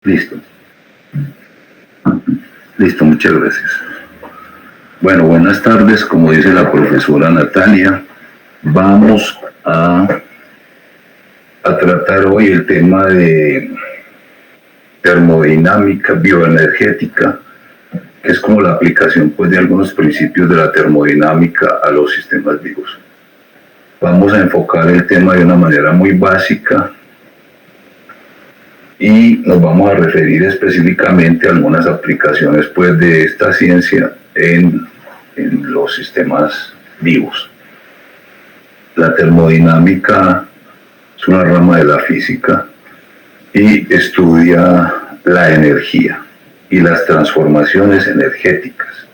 Listo, listo, muchas gracias. Bueno, buenas tardes, como dice la profesora Natalia, vamos a tratar hoy el tema de termodinámica bioenergética, que es como la aplicación pues, de algunos principios de la termodinámica a los sistemas vivos. Vamos a enfocar el tema de una manera muy básica y nos vamos a referir específicamente a algunas aplicaciones pues, de esta ciencia en los sistemas vivos. La termodinámica es una rama de la física y estudia la energía y las transformaciones energéticas.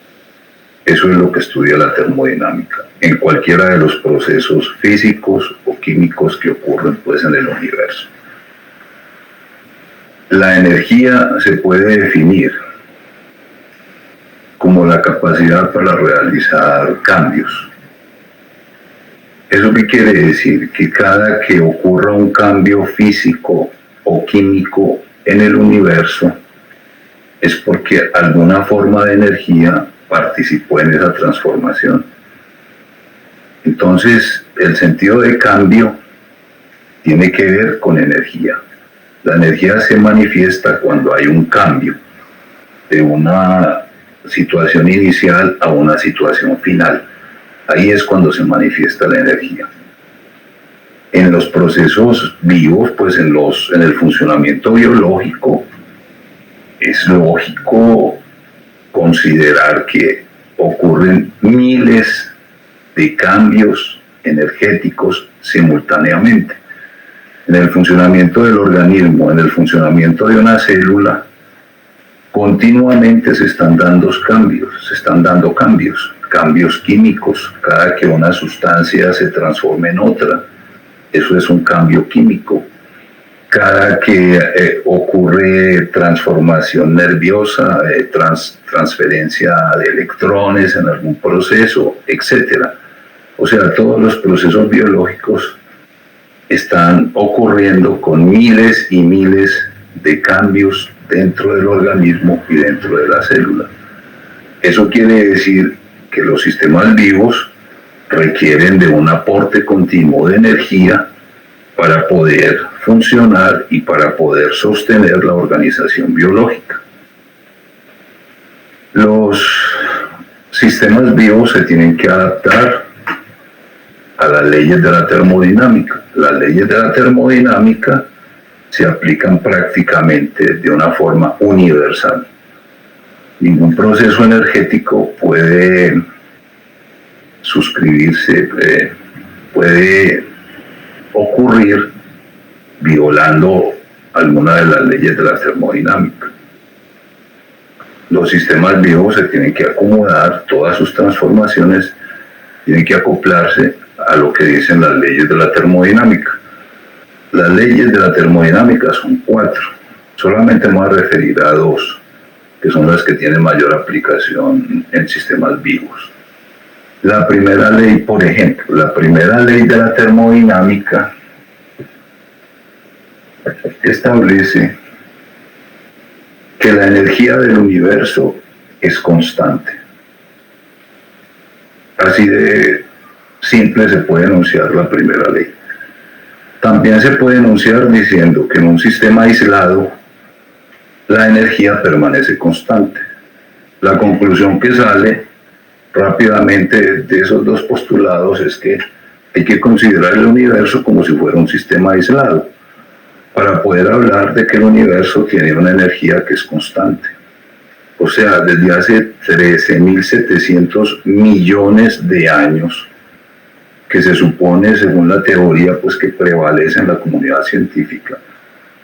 Eso es lo que estudia la termodinámica en cualquiera de los procesos físicos o químicos que ocurren pues, en el universo. La energía se puede definir como la capacidad para realizar cambios. ¿Eso qué quiere decir? Que cada que ocurra un cambio físico o químico en el universo es porque alguna forma de energía participó en esa transformación. Entonces, el sentido de cambio tiene que ver con energía. La energía se manifiesta cuando hay un cambio de una situación inicial a una situación final. Ahí es cuando se manifiesta la energía. En los procesos vivos, pues en el funcionamiento biológico, es lógico considerar que ocurren miles de cambios energéticos simultáneamente. En el funcionamiento del organismo, en el funcionamiento de una célula, continuamente se están dando cambios químicos. Cada que una sustancia se transforma en otra, eso es un cambio químico. Cada que ocurre transformación nerviosa, transferencia de electrones en algún proceso, etc. O sea, todos los procesos biológicos están ocurriendo con miles y miles de cambios dentro del organismo y dentro de la célula. Eso quiere decir que los sistemas vivos requieren de un aporte continuo de energía para poder funcionar y para poder sostener la organización biológica. Los sistemas vivos se tienen que adaptar a las leyes de la termodinámica. Las leyes de la termodinámica se aplican prácticamente de una forma universal. Ningún proceso energético puede suscribirse, puede ocurrir violando alguna de las leyes de la termodinámica. Los sistemas vivos se tienen que acomodar, todas sus transformaciones tienen que acoplarse a lo que dicen las leyes de la termodinámica. Las leyes de la termodinámica son 4, solamente me voy a referir a 2, que son las que tienen mayor aplicación en sistemas vivos. La primera ley, por ejemplo, la primera ley de la termodinámica establece que la energía del universo es constante. Así de simple se puede enunciar la primera ley. También se puede enunciar diciendo que en un sistema aislado la energía permanece constante. La conclusión que sale rápidamente de esos dos postulados es que hay que considerar el universo como si fuera un sistema aislado para poder hablar de que el universo tiene una energía que es constante. O sea, desde hace 13.700 millones de años, que se supone, según la teoría pues, que prevalece en la comunidad científica,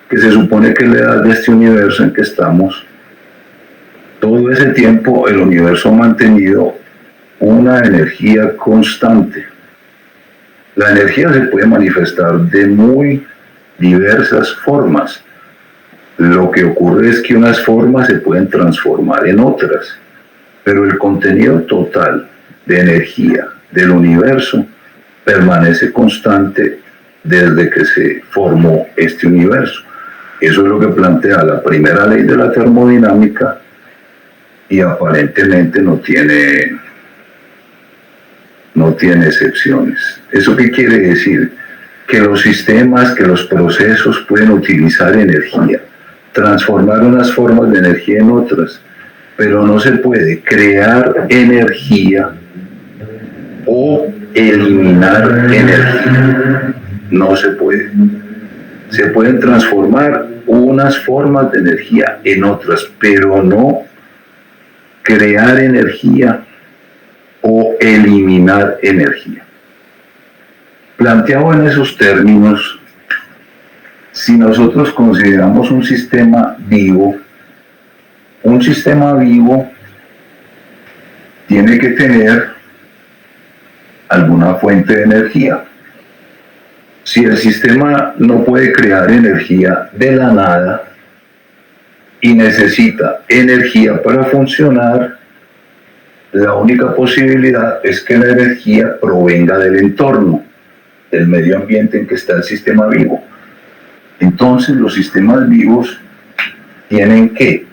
que se supone que la edad de este universo en que estamos, todo ese tiempo el universo ha mantenido una energía constante. La energía se puede manifestar de muy diversas formas. Lo que ocurre es que unas formas se pueden transformar en otras, pero el contenido total de energía del universo permanece constante desde que se formó este universo. Eso es lo que plantea la primera ley de la termodinámica y aparentemente no tiene excepciones. ¿Eso qué quiere decir? Que los sistemas, que los procesos pueden utilizar energía, transformar unas formas de energía en otras, pero no se puede crear energía o eliminar energía. No se puede. Se pueden transformar unas formas de energía en otras, pero no crear energía o eliminar energía. Planteado en esos términos, si nosotros consideramos un sistema vivo tiene que tener alguna fuente de energía. Si el sistema no puede crear energía de la nada y necesita energía para funcionar, la única posibilidad es que la energía provenga del entorno, del medio ambiente en que está el sistema vivo. Entonces los sistemas vivos tienen que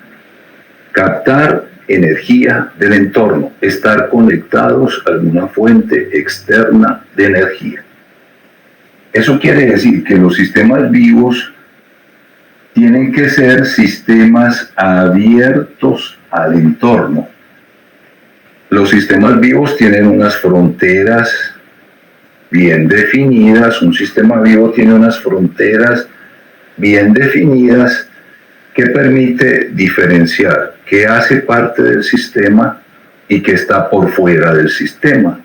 captar energía del entorno, estar conectados a alguna fuente externa de energía. Eso quiere decir que los sistemas vivos tienen que ser sistemas abiertos al entorno. Los sistemas vivos tienen unas fronteras bien definidas, un sistema vivo tiene unas fronteras bien definidas que permite diferenciar qué hace parte del sistema y qué está por fuera del sistema.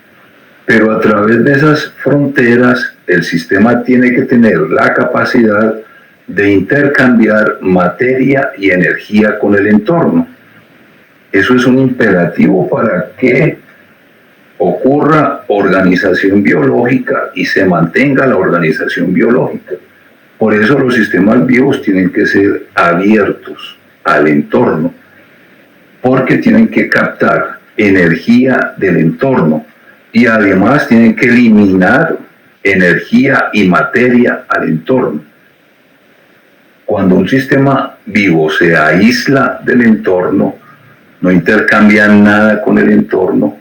Pero a través de esas fronteras, el sistema tiene que tener la capacidad de intercambiar materia y energía con el entorno. Eso es un imperativo para que ocurra organización biológica y se mantenga la organización biológica. Por eso los sistemas vivos tienen que ser abiertos al entorno, porque tienen que captar energía del entorno y además tienen que eliminar energía y materia al entorno. Cuando un sistema vivo se aísla del entorno, no intercambia nada con el entorno,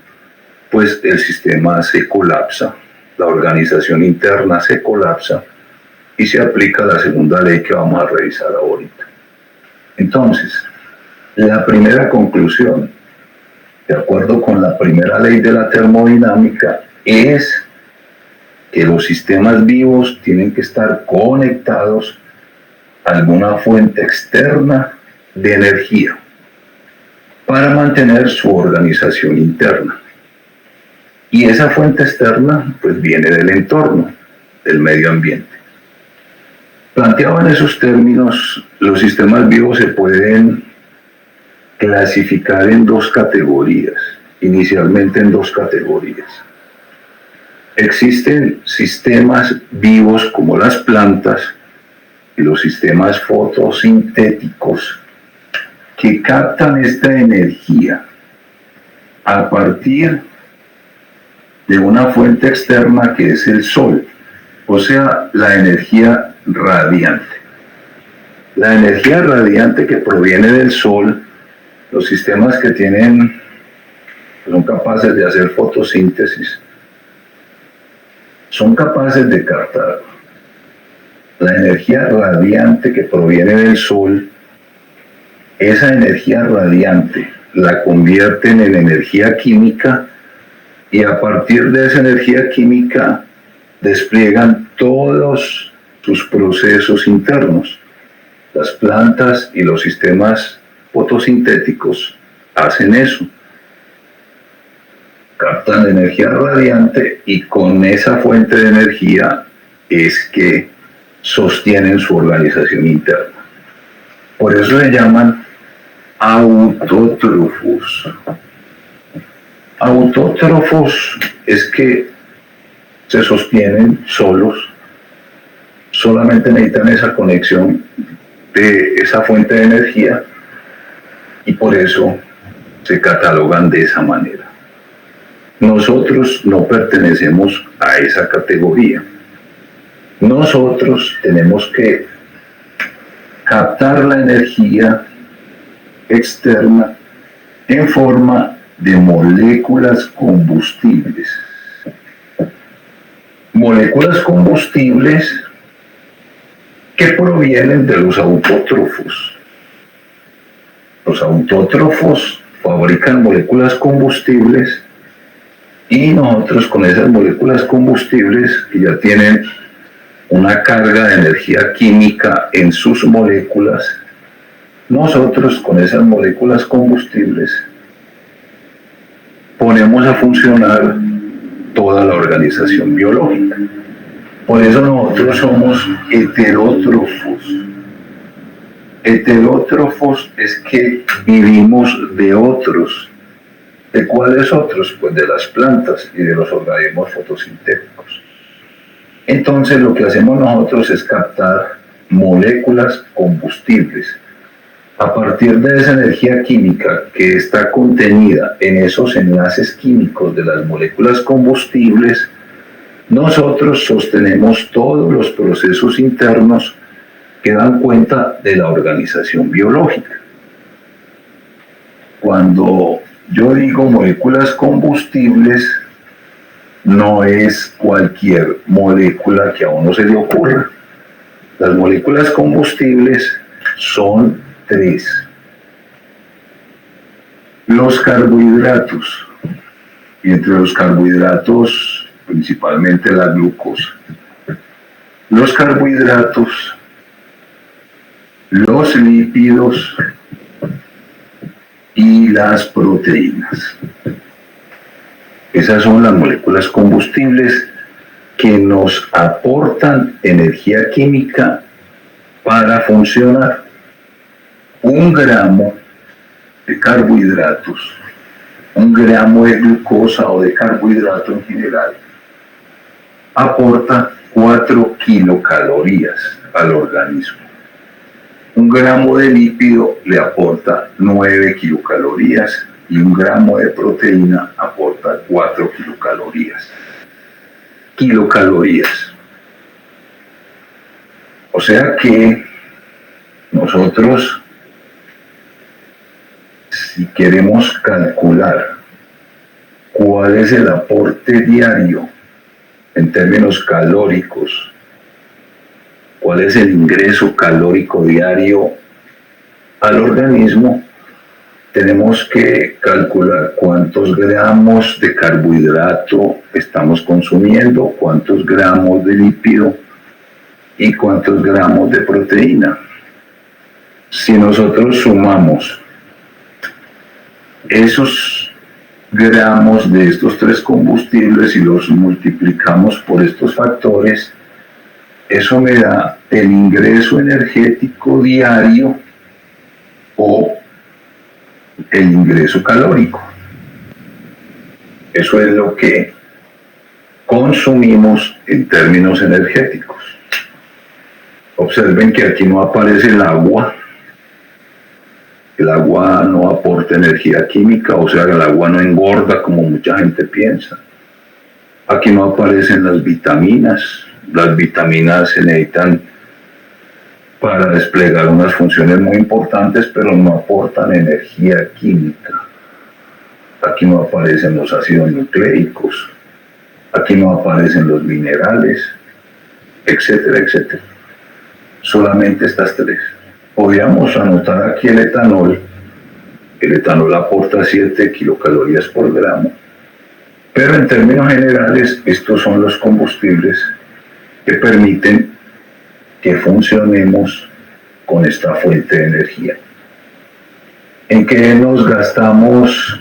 pues el sistema se colapsa, la organización interna se colapsa y se aplica la segunda ley que vamos a revisar ahorita. Entonces, la primera conclusión, de acuerdo con la primera ley de la termodinámica, es que los sistemas vivos tienen que estar conectados a alguna fuente externa de energía para mantener su organización interna. Y esa fuente externa pues viene del entorno, del medio ambiente. Planteado en esos términos, los sistemas vivos se pueden clasificar en dos categorías, inicialmente en dos categorías. Existen sistemas vivos como las plantas y los sistemas fotosintéticos que captan esta energía a partir de una fuente externa que es el sol, o sea, la energía radiante. La energía radiante que proviene del sol, los sistemas que son capaces de hacer fotosíntesis, son capaces de captar la energía radiante que proviene del sol. Esa energía radiante la convierten en energía química y a partir de esa energía química despliegan todos sus procesos internos. Las plantas y los sistemas fotosintéticos hacen eso. Captan energía radiante y con esa fuente de energía es que sostienen su organización interna. Por eso se llaman autótrofos. Autótrofos es que se sostienen solos, solamente necesitan esa conexión de esa fuente de energía y por eso se catalogan de esa manera. Nosotros no pertenecemos a esa categoría. Nosotros tenemos que captar la energía externa en forma de moléculas combustibles. Moléculas combustibles que provienen de los autótrofos. Los autótrofos fabrican moléculas combustibles y nosotros con esas moléculas combustibles que ya tienen una carga de energía química en sus moléculas, nosotros con esas moléculas combustibles ponemos a funcionar toda la organización biológica. Por eso nosotros somos heterótrofos. Heterótrofos es que vivimos de otros. ¿De cuáles otros? Pues de las plantas y de los organismos fotosintéticos. Entonces lo que hacemos nosotros es captar moléculas combustibles. A partir de esa energía química que está contenida en esos enlaces químicos de las moléculas combustibles, nosotros sostenemos todos los procesos internos que dan cuenta de la organización biológica. Cuando yo digo moléculas combustibles, no es cualquier molécula que a uno se le ocurra. Las moléculas combustibles son 3. Los carbohidratos, y entre los carbohidratos principalmente la glucosa. Los carbohidratos, los lípidos y las proteínas. Esas son las moléculas combustibles que nos aportan energía química para funcionar. 1 gramo de carbohidratos, 1 gramo de glucosa o de carbohidrato en general, aporta 4 kilocalorías al organismo. 1 gramo de lípido le aporta 9 kilocalorías y 1 gramo de proteína aporta 4 kilocalorías. Kilocalorías. O sea que nosotros, si queremos calcular cuál es el aporte diario en términos calóricos, cuál es el ingreso calórico diario al organismo, tenemos que calcular cuántos gramos de carbohidrato estamos consumiendo, cuántos gramos de lípido y cuántos gramos de proteína. Si nosotros sumamos esos gramos de estos 3 combustibles y los multiplicamos por estos factores, eso me da el ingreso energético diario o el ingreso calórico. Eso es lo que consumimos en términos energéticos. Observen que aquí no aparece el agua. El agua no aporta energía química, o sea, el agua no engorda como mucha gente piensa. Aquí no aparecen las vitaminas. Las vitaminas se necesitan para desplegar unas funciones muy importantes, pero no aportan energía química. Aquí no aparecen los ácidos nucleicos, aquí no aparecen los minerales, etcétera, etcétera. Solamente estas 3. Podríamos anotar aquí el etanol. El etanol aporta 7 kilocalorías por gramo. Pero en términos generales, estos son los combustibles que permiten que funcionemos con esta fuente de energía. ¿En qué nos gastamos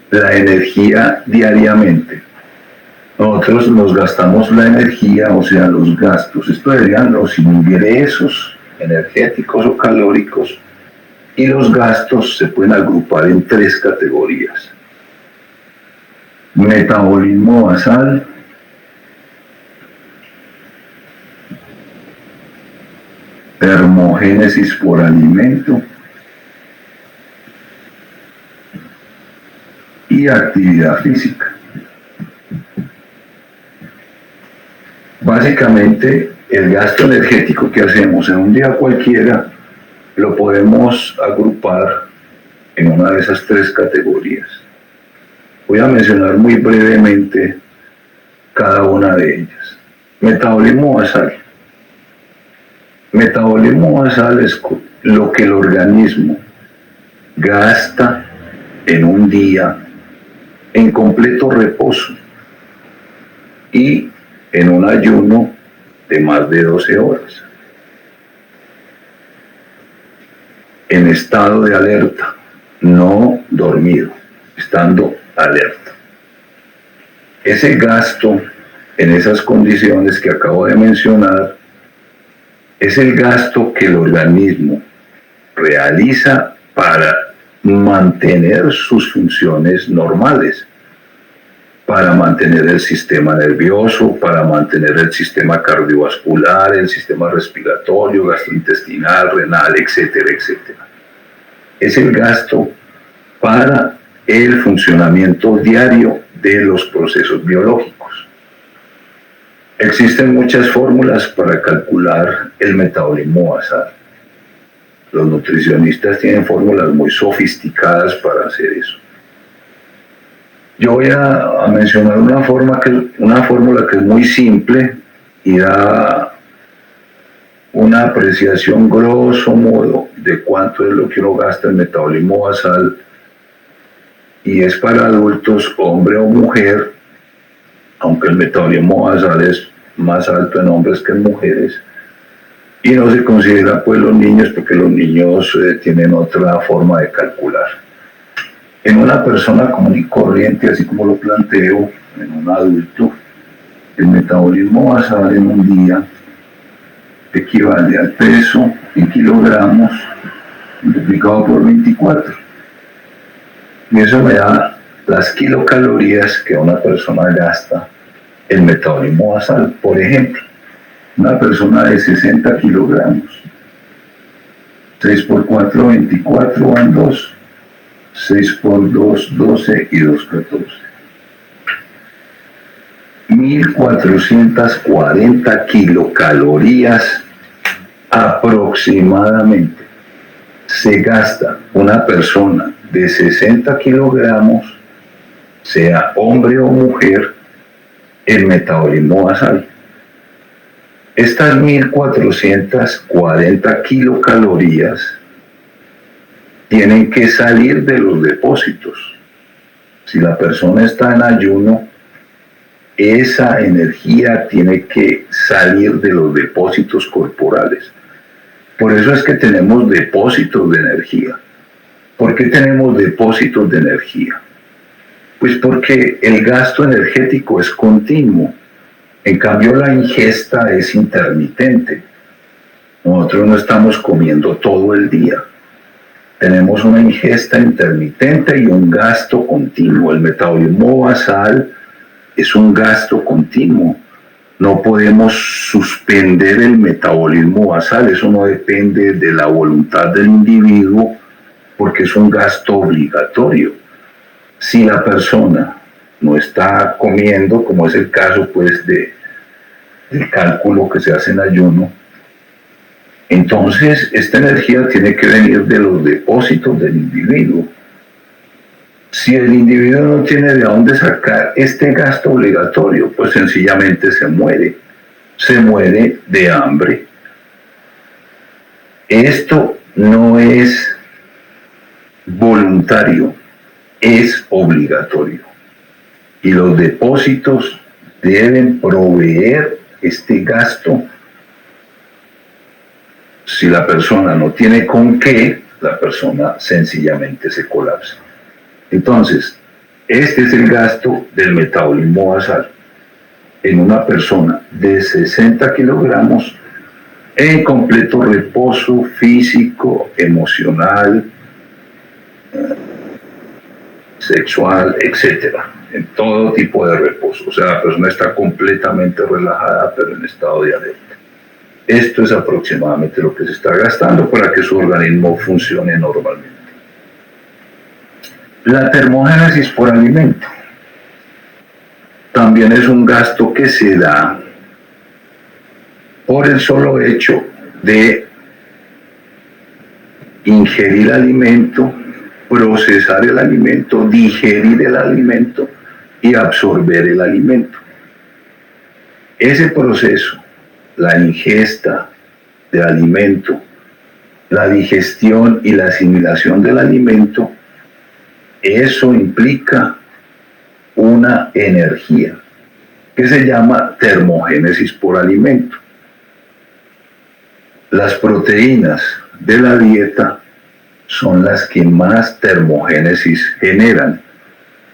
la energía diariamente? Nosotros nos gastamos la energía, o sea, los gastos. Esto serían los ingresos energéticos o calóricos, y los gastos se pueden agrupar en 3 categorías. Metabolismo basal, termogénesis por alimento y actividad física. Básicamente, el gasto energético que hacemos en un día cualquiera lo podemos agrupar en una de esas tres categorías. Voy a mencionar muy brevemente cada una de ellas. Metabolismo basal. Metabolismo basal es lo que el organismo gasta en un día en completo reposo y en un ayuno de más de 12 horas, en estado de alerta, no dormido, estando alerta. Ese gasto en esas condiciones que acabo de mencionar es el gasto que el organismo realiza para mantener sus funciones normales, para mantener el sistema nervioso, para mantener el sistema cardiovascular, el sistema respiratorio, gastrointestinal, renal, etcétera, etcétera. Es el gasto para el funcionamiento diario de los procesos biológicos. Existen muchas fórmulas para calcular el metabolismo basal. Los nutricionistas tienen fórmulas muy sofisticadas para hacer eso. Yo voy a mencionar una fórmula que es muy simple y da una apreciación grosso modo de cuánto es lo que uno gasta en metabolismo basal, y es para adultos, hombre o mujer, aunque el metabolismo basal es más alto en hombres que en mujeres, y no se considera pues los niños, porque los niños tienen otra forma de calcular. En una persona común y corriente, así como lo planteo, en un adulto, el metabolismo basal en un día equivale al peso en kilogramos multiplicado por 24. Y eso me da las kilocalorías que una persona gasta en metabolismo basal. Por ejemplo, una persona de 60 kilogramos, 6 por 4, 24, van 2. 6 por 2, 12 y 2, 14. 1440 kilocalorías aproximadamente se gasta una persona de 60 kilogramos, sea hombre o mujer, en metabolismo basal. Estas 1440 kilocalorías tienen que salir de los depósitos. Si la persona está en ayuno, esa energía tiene que salir de los depósitos corporales. Por eso es que tenemos depósitos de energía. ¿Por qué tenemos depósitos de energía? Pues porque el gasto energético es continuo. En cambio, la ingesta es intermitente. Nosotros no estamos comiendo todo el día. Tenemos una ingesta intermitente y un gasto continuo. El metabolismo basal es un gasto continuo. No podemos suspender el metabolismo basal. Eso no depende de la voluntad del individuo, porque es un gasto obligatorio. Si la persona no está comiendo, como es el caso pues del cálculo que se hace en ayuno, entonces esta energía tiene que venir de los depósitos del individuo. Si el individuo no tiene de dónde sacar este gasto obligatorio, pues sencillamente se muere de hambre. Esto no es voluntario, es obligatorio. Y los depósitos deben proveer este gasto. Si la persona no tiene con qué, la persona sencillamente se colapsa. Entonces, este es el gasto del metabolismo basal en una persona de 60 kilogramos en completo reposo físico, emocional, sexual, etcétera, en todo tipo de reposo. O sea, la persona está completamente relajada, pero en estado de alerta. Esto es aproximadamente lo que se está gastando para que su organismo funcione normalmente. La termogénesis por alimento también es un gasto que se da por el solo hecho de ingerir alimento, procesar el alimento, digerir el alimento y absorber el alimento. Ese proceso, la ingesta de alimento, la digestión y la asimilación del alimento, eso implica una energía que se llama termogénesis por alimento. Las proteínas de la dieta son las que más termogénesis generan.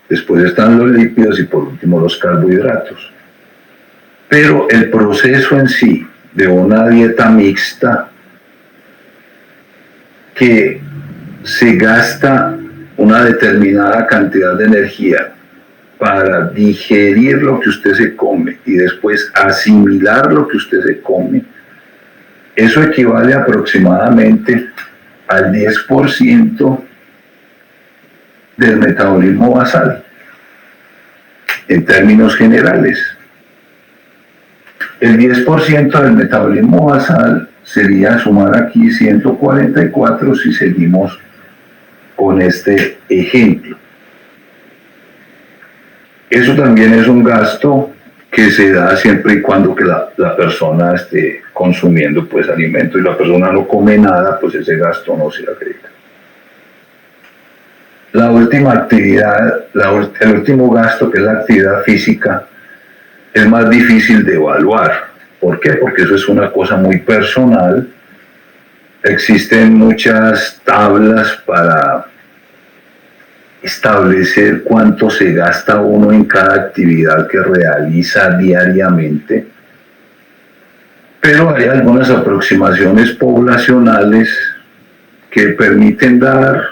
Después están los lípidos y por último los carbohidratos. Pero el proceso en sí de una dieta mixta que se gasta una determinada cantidad de energía para digerir lo que usted se come y después asimilar lo que usted se come, eso equivale aproximadamente al 10% del metabolismo basal, en términos generales. El 10% del metabolismo basal sería sumar aquí 144 si seguimos con este ejemplo. Eso también es un gasto que se da siempre y cuando que la persona esté consumiendo pues alimento y la persona no come nada, pues ese gasto no se agrega. La última actividad, el último gasto, que es la actividad física, es más difícil de evaluar. ¿Por qué? Porque eso es una cosa muy personal. Existen muchas tablas para establecer cuánto se gasta uno en cada actividad que realiza diariamente, pero hay algunas aproximaciones poblacionales que permiten dar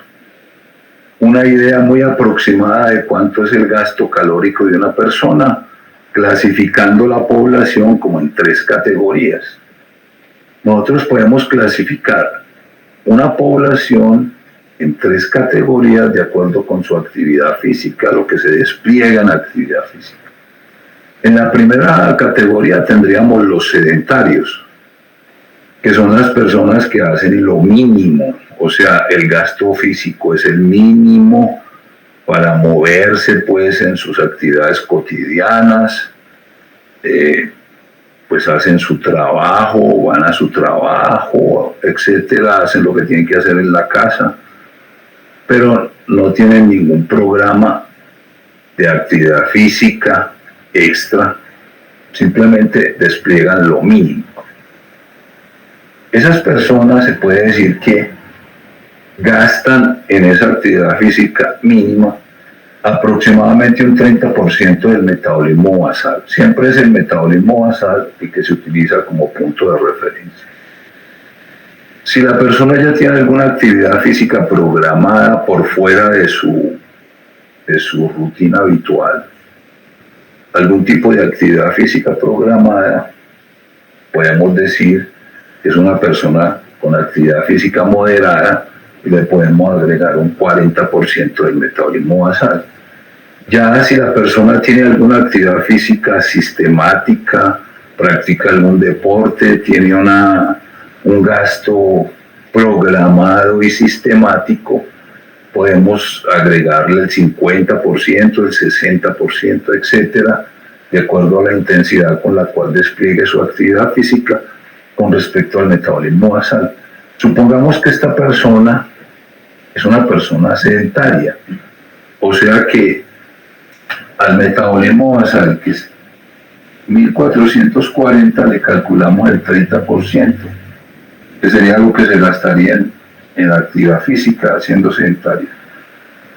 una idea muy aproximada de cuánto es el gasto calórico de una persona, clasificando la población como en 3 categorías. Nosotros podemos clasificar una población en 3 categorías de acuerdo con su actividad física, lo que se despliega en actividad física. En la primera categoría tendríamos los sedentarios, que son las personas que hacen lo mínimo, o sea, el gasto físico es el mínimo para moverse pues en sus actividades cotidianas, pues hacen su trabajo, van a su trabajo, etcétera, hacen lo que tienen que hacer en la casa, pero no tienen ningún programa de actividad física extra, simplemente despliegan lo mínimo. Esas personas se puede decir que gastan en esa actividad física mínima aproximadamente un 30% del metabolismo basal. Siempre es el metabolismo basal el que se utiliza como punto de referencia. Si la persona ya tiene alguna actividad física programada por fuera de su rutina habitual, algún tipo de actividad física programada, podemos decir que es una persona con actividad física moderada y le podemos agregar un 40% del metabolismo basal. Ya si la persona tiene alguna actividad física sistemática, practica algún deporte, tiene un gasto programado y sistemático, podemos agregarle el 50%, el 60%, etcétera, de acuerdo a la intensidad con la cual despliegue su actividad física con respecto al metabolismo basal. Supongamos que esta persona es una persona sedentaria, o sea que al metabolismo basal, que es 1440, le calculamos el 30%, que sería lo que se gastaría en la actividad física siendo sedentaria.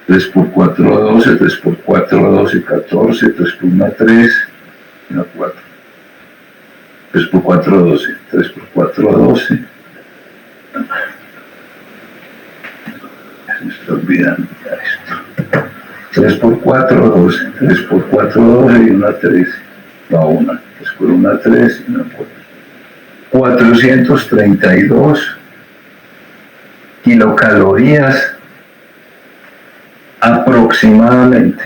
3 por 4, 12, 3 por 4, 12, 14, 3 por 1, 3, 1, 4. 3 por 4, 12, 3 por 4, 12. Me está olvidando ya esto. 3 por 4, 12, 3 por 4, 12 y 1, 3. No, 1, 3 por 1, 3 y 1, 4. 432 kilocalorías aproximadamente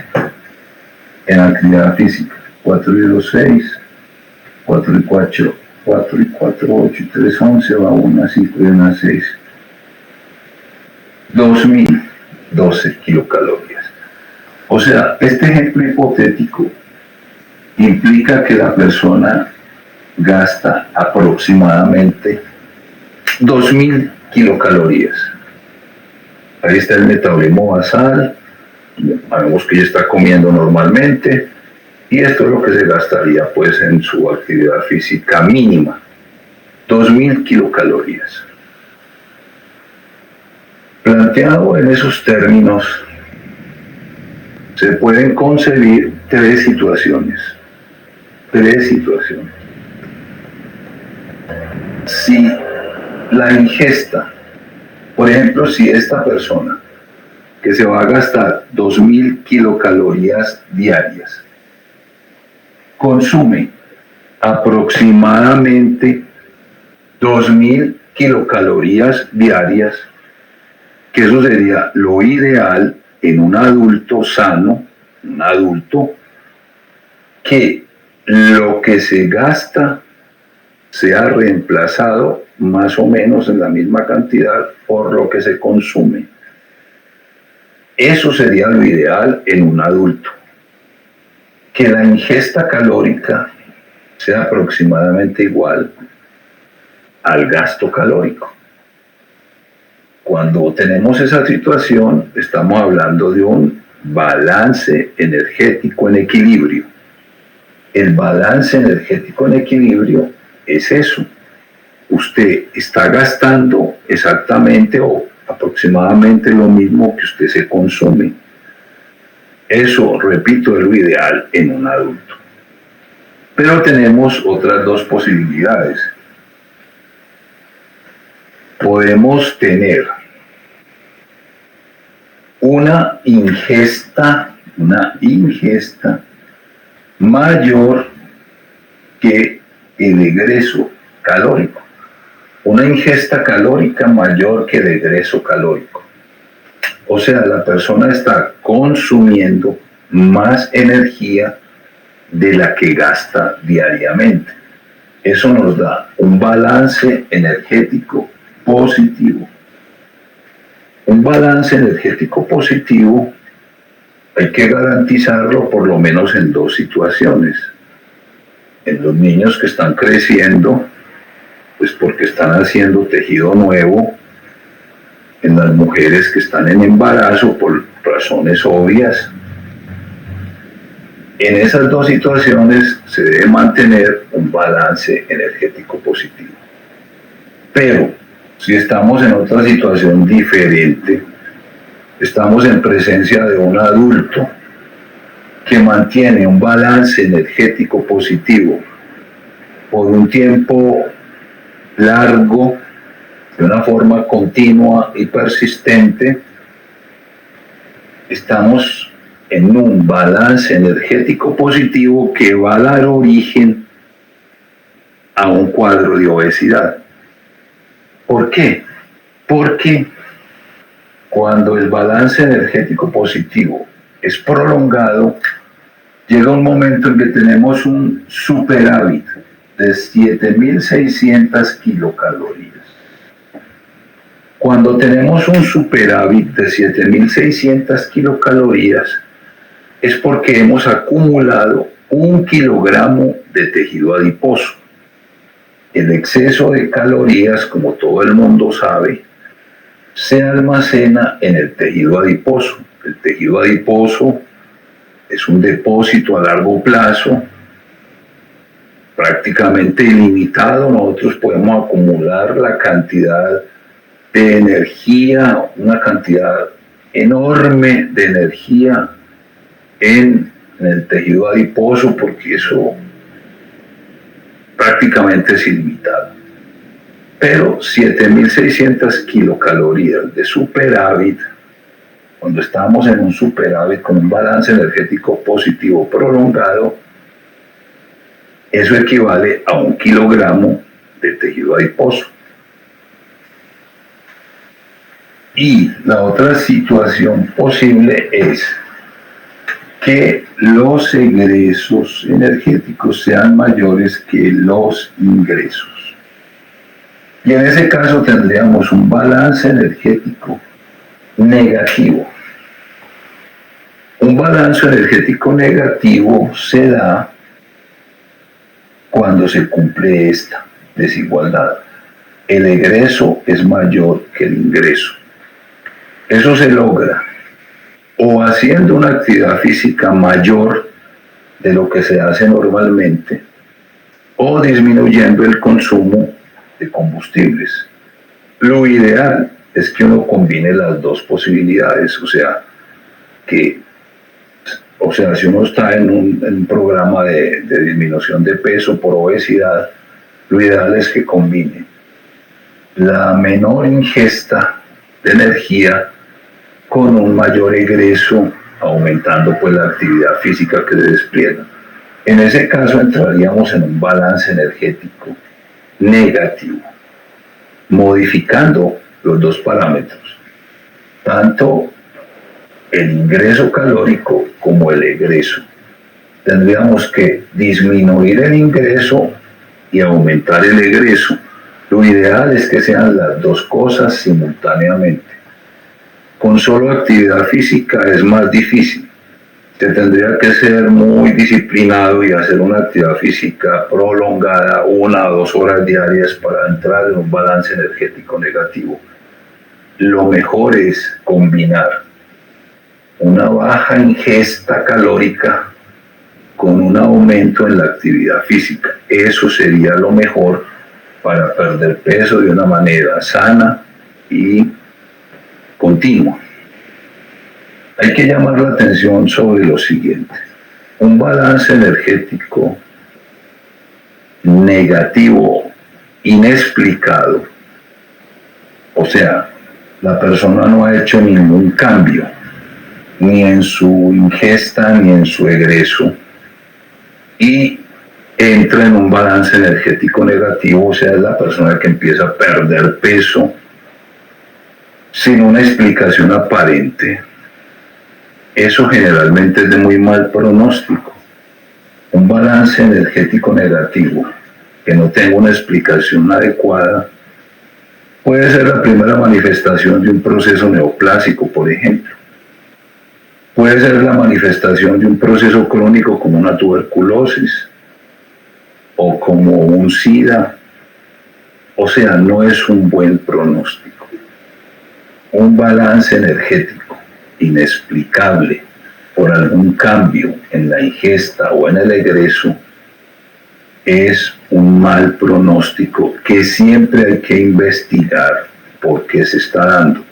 en actividad física. 4 y 2, 6, 4 y 4, 4 y 4, 8 y 3, 11, va 1, 5 y 1, 6. 2012 kilocalorías. O sea, este ejemplo hipotético implica que la persona gasta aproximadamente 2000 kilocalorías. Ahí está el metabolismo basal, sabemos que ella está comiendo normalmente, y esto es lo que se gastaría pues en su actividad física mínima, 2000 kilocalorías. Planteado en esos términos, se pueden concebir tres situaciones. Si la ingesta, por ejemplo, si esta persona que se va a gastar 2000 kilocalorías diarias consume aproximadamente 2000 kilocalorías diarias, que eso sería lo ideal en un adulto sano, un adulto que lo que se gasta sea reemplazado más o menos en la misma cantidad por lo que se consume. Eso sería lo ideal en un adulto. Que la ingesta calórica sea aproximadamente igual al gasto calórico. Cuando tenemos esa situación, estamos hablando de un balance energético en equilibrio. El balance energético en equilibrio es eso. Usted está gastando exactamente o aproximadamente lo mismo que usted se consume. Eso, repito, es lo ideal en un adulto. Pero tenemos otras dos posibilidades. Podemos tener una ingesta mayor que el egreso calórico. Una ingesta calórica mayor que el egreso calórico. O sea, la persona está consumiendo más energía de la que gasta diariamente. Eso nos da un balance energético positivo. Un balance energético positivo hay que garantizarlo por lo menos en dos situaciones. En los niños que están creciendo, pues porque están haciendo tejido nuevo. En las mujeres que están en embarazo por razones obvias. En esas dos situaciones se debe mantener un balance energético positivo. Pero si estamos en otra situación diferente, estamos en presencia de un adulto que mantiene un balance energético positivo por un tiempo largo, de una forma continua y persistente, estamos en un balance energético positivo que va a dar origen a un cuadro de obesidad. ¿Por qué? Porque cuando el balance energético positivo es prolongado, llega un momento en que tenemos un superávit de 7600 kilocalorías. Cuando tenemos un superávit de 7600 kilocalorías, es porque hemos acumulado 1 kilogramo de tejido adiposo. El exceso de calorías, como todo el mundo sabe, se almacena en el tejido adiposo. El tejido adiposo es un depósito a largo plazo, prácticamente ilimitado. Nosotros podemos acumular la cantidad de energía, una cantidad enorme de energía en el tejido adiposo, porque eso prácticamente es ilimitado. Pero 7600 kilocalorías de superávit, cuando estamos en un superávit con un balance energético positivo prolongado, eso equivale a 1 kilogramo de tejido adiposo. Y la otra situación posible es que los egresos energéticos sean mayores que los ingresos. Y en ese caso tendríamos un balance energético negativo. Un balance energético negativo se da cuando se cumple esta desigualdad. El egreso es mayor que el ingreso. Eso se logra o haciendo una actividad física mayor de lo que se hace normalmente o disminuyendo el consumo de combustibles. Lo ideal es que uno combine las dos posibilidades, o sea, si uno está en un programa de disminución de peso por obesidad, lo ideal es que combine la menor ingesta de energía con un mayor egreso, aumentando pues la actividad física que se despliega. En ese caso entraríamos en un balance energético negativo, modificando los dos parámetros, tanto el ingreso calórico como el egreso. Tendríamos que disminuir el ingreso y aumentar el egreso. Lo ideal es que sean las dos cosas simultáneamente. Con solo actividad física es más difícil. Se tendría que ser muy disciplinado y hacer una actividad física prolongada, 1 o 2 horas diarias para entrar en un balance energético negativo. Lo mejor es combinar una baja ingesta calórica con un aumento en la actividad física. Eso sería lo mejor para perder peso de una manera sana y continua. Hay que llamar la atención sobre lo siguiente. Un balance energético negativo, inexplicado, o sea, la persona no ha hecho ningún cambio, ni en su ingesta ni en su egreso, y entra en un balance energético negativo, o sea, es la persona que empieza a perder peso sin una explicación aparente. Eso generalmente es de muy mal pronóstico. Un balance energético negativo que no tenga una explicación adecuada puede ser la primera manifestación de un proceso neoplásico, por ejemplo. Puede ser la manifestación de un proceso crónico como una tuberculosis o como un SIDA. O sea, no es un buen pronóstico. Un balance energético inexplicable por algún cambio en la ingesta o en el egreso es un mal pronóstico que siempre hay que investigar por qué se está dando.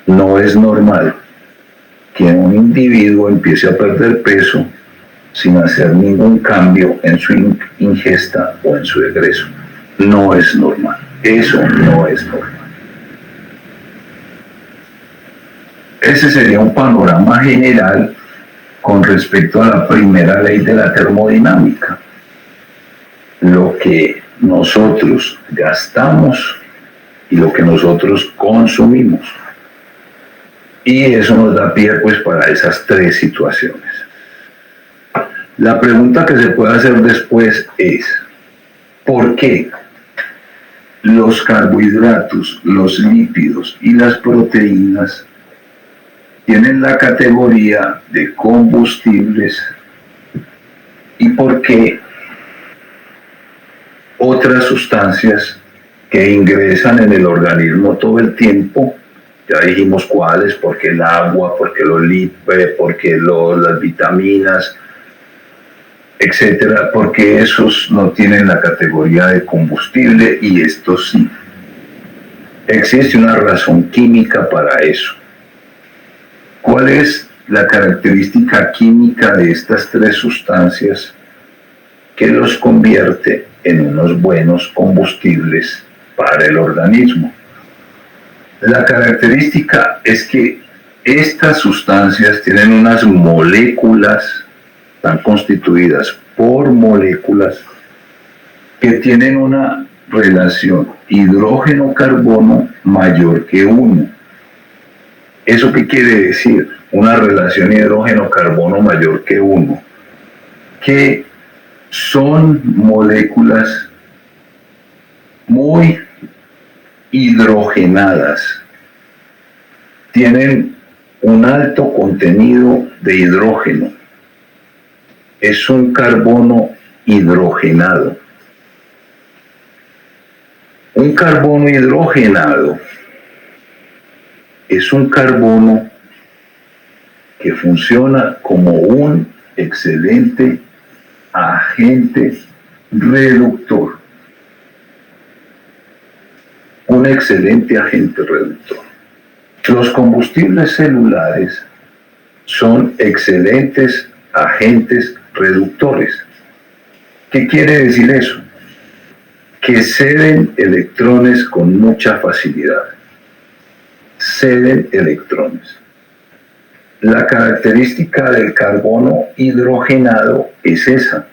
No es normal que un individuo empiece a perder peso sin hacer ningún cambio en su ingesta o en su egreso. No es normal. Eso no es normal. Ese sería un panorama general con respecto a la primera ley de la termodinámica. Lo que nosotros gastamos y lo que nosotros consumimos. Y eso nos da pie pues para esas 3 situaciones. La pregunta que se puede hacer después es, ¿por qué los carbohidratos, los lípidos y las proteínas tienen la categoría de combustibles y por qué otras sustancias que ingresan en el organismo todo el tiempo, ya dijimos cuáles, porque el agua, porque los lípidos, porque las vitaminas, etcétera, porque esos no tienen la categoría de combustible y estos sí? Existe una razón química para eso. ¿Cuál es la característica química de estas 3 sustancias que los convierte en unos buenos combustibles para el organismo? La característica es que estas sustancias tienen unas moléculas, están constituidas por moléculas que tienen una relación hidrógeno-carbono mayor que 1. ¿Eso qué quiere decir? Una relación hidrógeno-carbono mayor que 1, que son moléculas muy hidrogenadas, tienen un alto contenido de hidrógeno, es un carbono hidrogenado. Un carbono hidrogenado es un carbono que funciona como un excelente agente reductor. Un excelente agente reductor. Los combustibles celulares son excelentes agentes reductores. ¿Qué quiere decir eso? Que ceden electrones con mucha facilidad. Ceden electrones. La característica del carbono hidrogenado es esa.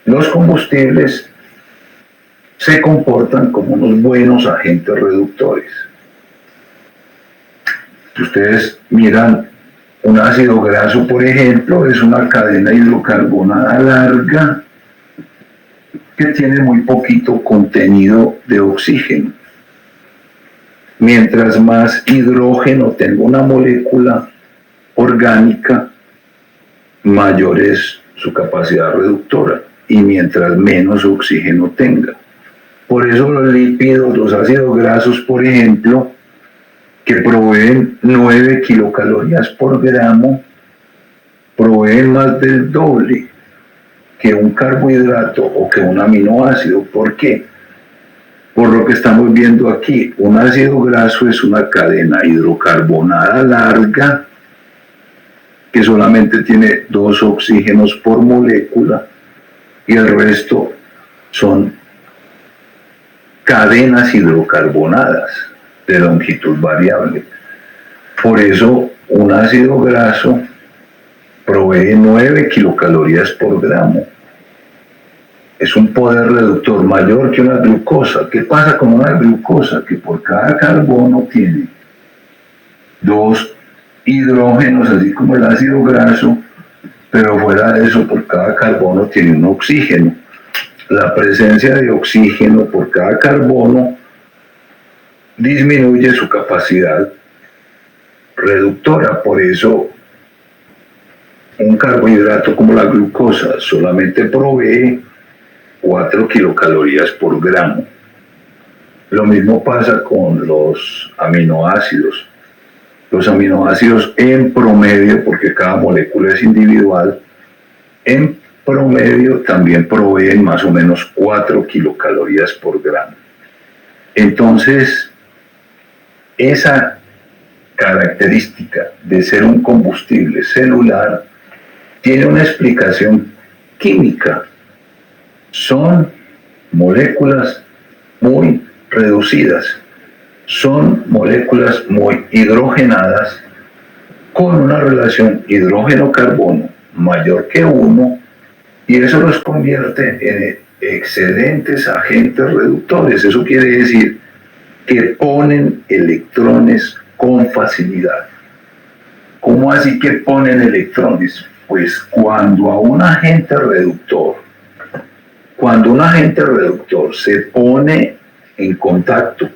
Los combustibles se comportan como unos buenos agentes reductores. Si ustedes miran un ácido graso, por ejemplo, es una cadena hidrocarbonada larga que tiene muy poquito contenido de oxígeno. Mientras más hidrógeno tenga una molécula orgánica, mayor es su capacidad reductora, y mientras menos oxígeno tenga. Por eso los lípidos, los ácidos grasos, por ejemplo, que proveen 9 kilocalorías por gramo, proveen más del doble que un carbohidrato o que un aminoácido. ¿Por qué? Por lo que estamos viendo aquí, un ácido graso es una cadena hidrocarbonada larga que solamente tiene 2 oxígenos por molécula y el resto son cadenas hidrocarbonadas de longitud variable. Por eso un ácido graso provee 9 kilocalorías por gramo. Es un poder reductor mayor que una glucosa. ¿Qué pasa con una glucosa? Que por cada carbono tiene 2 hidrógenos, así como el ácido graso, pero fuera de eso, por cada carbono tiene un oxígeno. La presencia de oxígeno por cada carbono disminuye su capacidad reductora. Por eso un carbohidrato como la glucosa solamente provee 4 kilocalorías por gramo. Lo mismo pasa con los aminoácidos. Los aminoácidos en promedio, porque cada molécula es individual, en promedio también proveen más o menos 4 kilocalorías por gramo. Entonces, esa característica de ser un combustible celular tiene una explicación química. Son moléculas muy reducidas, son moléculas muy hidrogenadas con una relación hidrógeno-carbono mayor que 1, y eso los convierte en excelentes agentes reductores. Eso quiere decir que ponen electrones con facilidad. ¿Cómo así que ponen electrones? Pues cuando un agente reductor se pone en contacto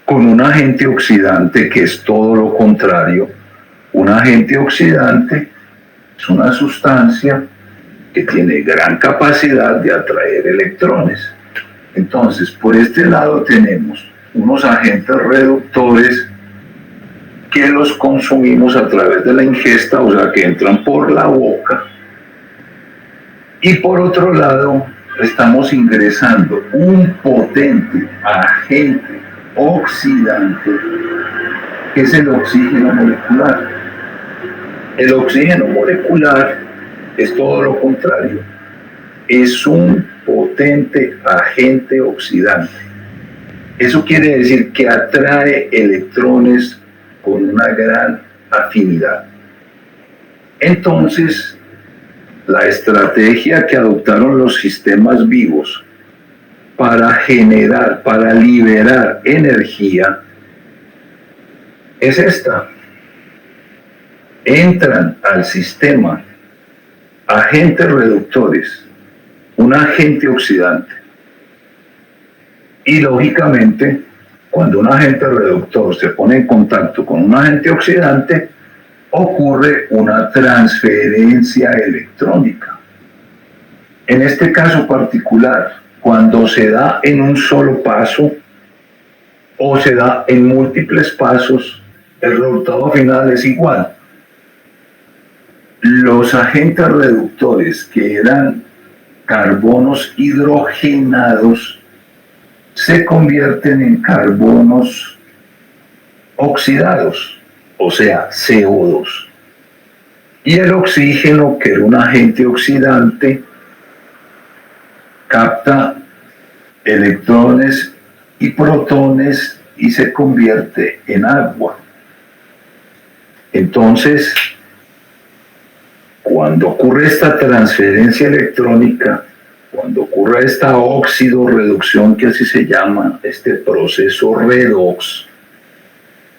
con un agente oxidante, que es todo lo contrario, un agente oxidante es una sustancia que tiene gran capacidad de atraer electrones. Entonces, por este lado tenemos unos agentes reductores que los consumimos a través de la ingesta, o sea, que entran por la boca, y por otro lado estamos ingresando un potente agente oxidante, que es el oxígeno molecular. El oxígeno molecular es todo lo contrario, es un potente agente oxidante. Eso quiere decir que atrae electrones con una gran afinidad. Entonces, la estrategia que adoptaron los sistemas vivos para generar, para liberar energía, es esta. Entran al sistema agentes reductores, un agente oxidante. Y lógicamente, cuando un agente reductor se pone en contacto con un agente oxidante, ocurre una transferencia electrónica. En este caso particular, cuando se da en un solo paso o se da en múltiples pasos, el resultado final es igual. Los agentes reductores, que eran carbonos hidrogenados, se convierten en carbonos oxidados, o sea, CO2. Y el oxígeno, que era un agente oxidante, capta electrones y protones y se convierte en agua. Entonces, cuando ocurre esta transferencia electrónica, cuando ocurre esta óxido-reducción, que así se llama, este proceso redox,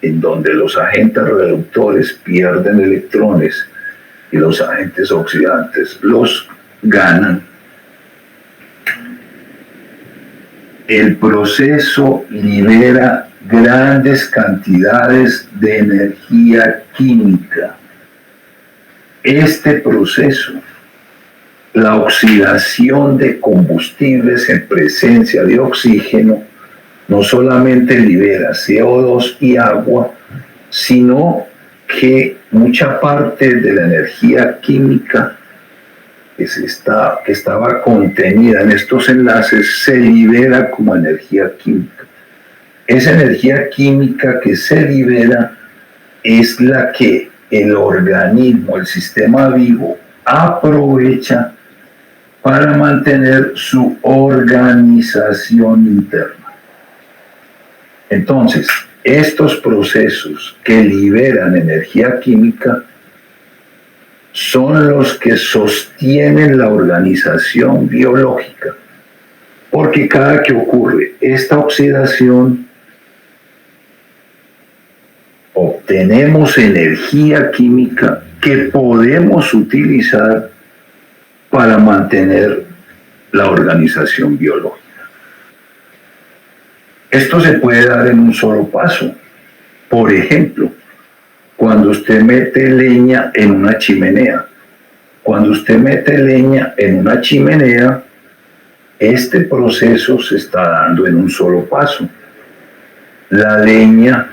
en donde los agentes reductores pierden electrones y los agentes oxidantes los ganan, el proceso libera grandes cantidades de energía química. Este proceso, la oxidación de combustibles en presencia de oxígeno, no solamente libera CO2 y agua, sino que mucha parte de la energía química que estaba contenida en estos enlaces se libera como energía química. Esa energía química que se libera es la que el organismo, el sistema vivo, aprovecha para mantener su organización interna. Entonces, estos procesos que liberan energía química son los que sostienen la organización biológica, porque cada que ocurre esta oxidación, obtenemos energía química que podemos utilizar para mantener la organización biológica. Esto se puede dar en un solo paso. Por ejemplo, cuando usted mete leña en una chimenea. Cuando usted mete leña en una chimenea, este proceso se está dando en un solo paso. La leña,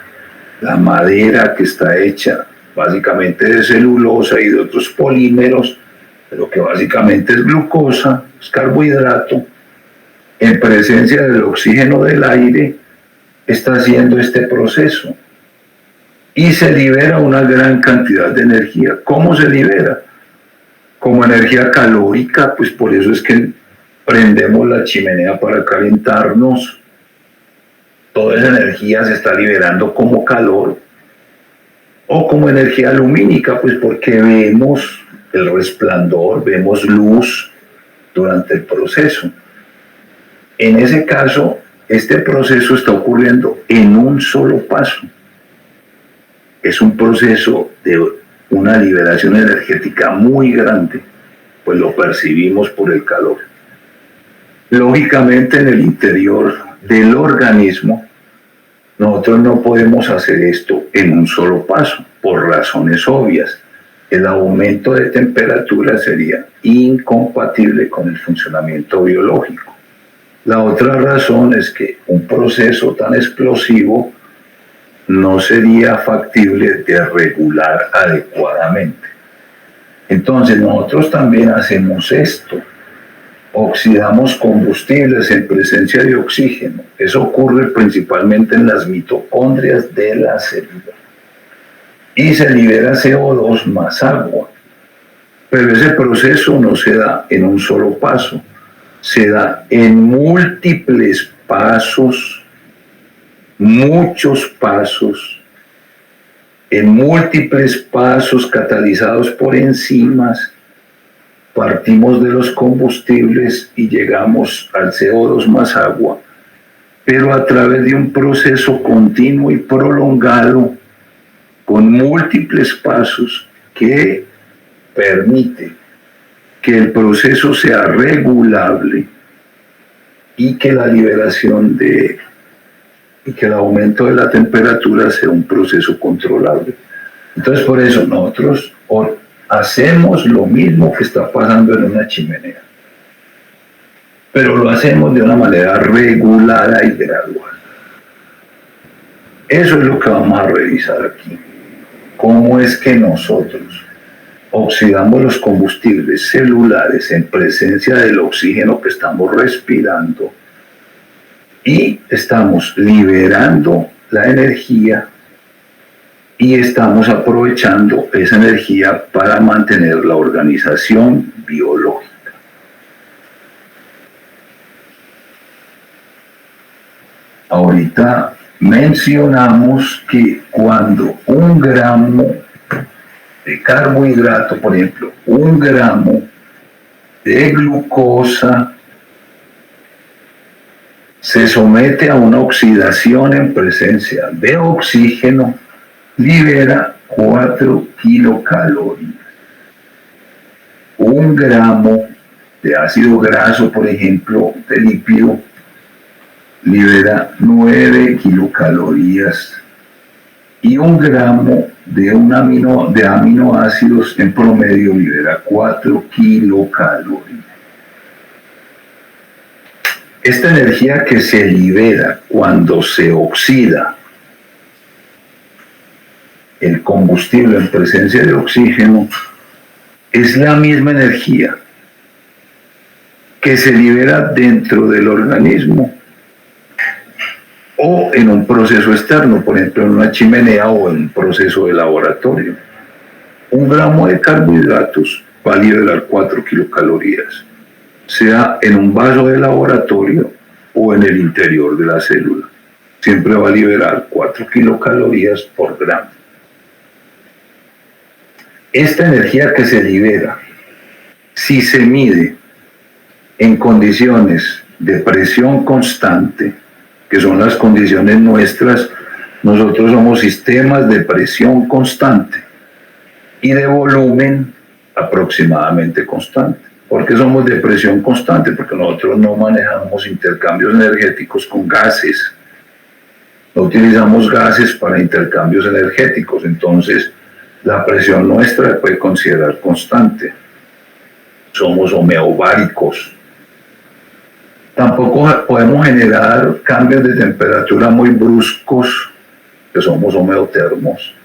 la madera, que está hecha básicamente de celulosa y de otros polímeros, pero que básicamente es glucosa, es carbohidrato, en presencia del oxígeno del aire, está haciendo este proceso y se libera una gran cantidad de energía. ¿Cómo se libera? Como energía calórica, pues por eso es que prendemos la chimenea para calentarnos. Toda esa energía se está liberando como calor, o como energía lumínica, pues porque vemos el resplandor, vemos luz durante el proceso. En ese caso, este proceso está ocurriendo en un solo paso. Es un proceso de una liberación energética muy grande, pues lo percibimos por el calor. Lógicamente, en el interior del organismo, nosotros no podemos hacer esto en un solo paso, por razones obvias. El aumento de temperatura sería incompatible con el funcionamiento biológico. La otra razón es que un proceso tan explosivo no sería factible de regular adecuadamente. Entonces nosotros también hacemos esto. Oxidamos combustibles en presencia de oxígeno. Eso ocurre principalmente en las mitocondrias de la célula. Y se libera CO2 más agua. Pero ese proceso no se da en un solo paso. Se da en múltiples pasos, muchos pasos, en múltiples pasos catalizados por enzimas. Partimos de los combustibles y llegamos al CO2 más agua, pero a través de un proceso continuo y prolongado múltiples pasos que permite que el proceso sea regulable y que la liberación y que el aumento de la temperatura sea un proceso controlable. Entonces, por eso nosotros hacemos lo mismo que está pasando en una chimenea, pero lo hacemos de una manera regulada y gradual. Eso es lo que vamos a revisar aquí. ¿Cómo es que nosotros oxidamos los combustibles celulares en presencia del oxígeno que estamos respirando y estamos liberando la energía y estamos aprovechando esa energía para mantener la organización biológica? Ahorita mencionamos que cuando 1 gramo de carbohidrato, por ejemplo, 1 gramo de glucosa se somete a una oxidación en presencia de oxígeno, libera 4 kilocalorías. 1 gramo de ácido graso, por ejemplo, de lípido, libera 9 kilocalorías. Y 1 gramo de aminoácidos en promedio libera 4 kilocalorías. Esta energía que se libera cuando se oxida el combustible en presencia de oxígeno es la misma energía que se libera dentro del organismo o en un proceso externo, por ejemplo en una chimenea o en un proceso de laboratorio. 1 gramo de carbohidratos va a liberar 4 kilocalorías, sea en un vaso de laboratorio o en el interior de la célula. Siempre va a liberar 4 kilocalorías por gramo. Esta energía que se libera, si se mide en condiciones de presión constante, que son las condiciones nuestras, nosotros somos sistemas de presión constante y de volumen aproximadamente constante. ¿Por qué somos de presión constante? Porque nosotros no manejamos intercambios energéticos con gases, no utilizamos gases para intercambios energéticos, entonces la presión nuestra se puede considerar constante. Somos homeobáricos. Tampoco podemos generar cambios de temperatura muy bruscos, que somos homeotermos.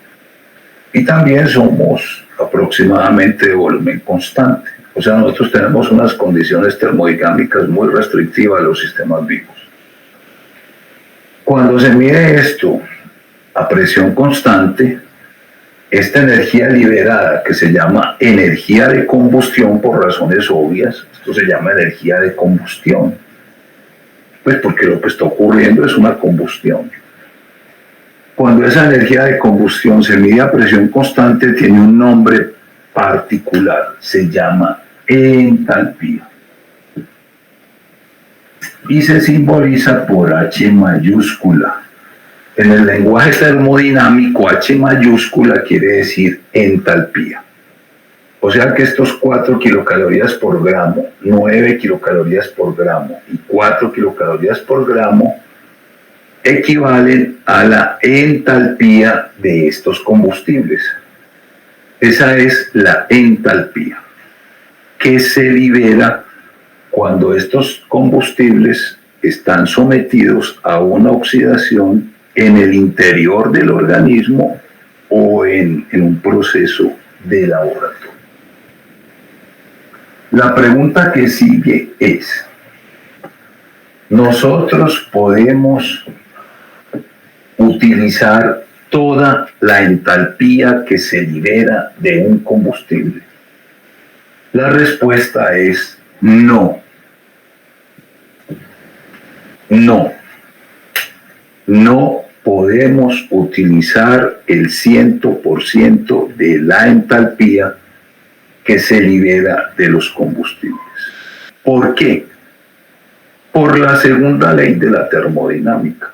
Y también somos aproximadamente de volumen constante. O sea, nosotros tenemos unas condiciones termodinámicas muy restrictivas a los sistemas vivos. Cuando se mide esto a presión constante, esta energía liberada, que se llama energía de combustión por razones obvias, esto se llama energía de combustión, pues porque lo que está ocurriendo es una combustión. Cuando esa energía de combustión se mide a presión constante, tiene un nombre particular, se llama entalpía. Y se simboliza por H mayúscula. En el lenguaje termodinámico, H mayúscula quiere decir entalpía. O sea que estos 4 kilocalorías por gramo, 9 kilocalorías por gramo y 4 kilocalorías por gramo equivalen a la entalpía de estos combustibles. Esa es la entalpía que se libera cuando estos combustibles están sometidos a una oxidación en el interior del organismo o en un proceso de laboratorio. La pregunta que sigue es, ¿nosotros podemos utilizar toda la entalpía que se libera de un combustible? La respuesta es no. No. No podemos utilizar el 100% de la entalpía que se libera de los combustibles. ¿Por qué? Por la segunda ley de la termodinámica.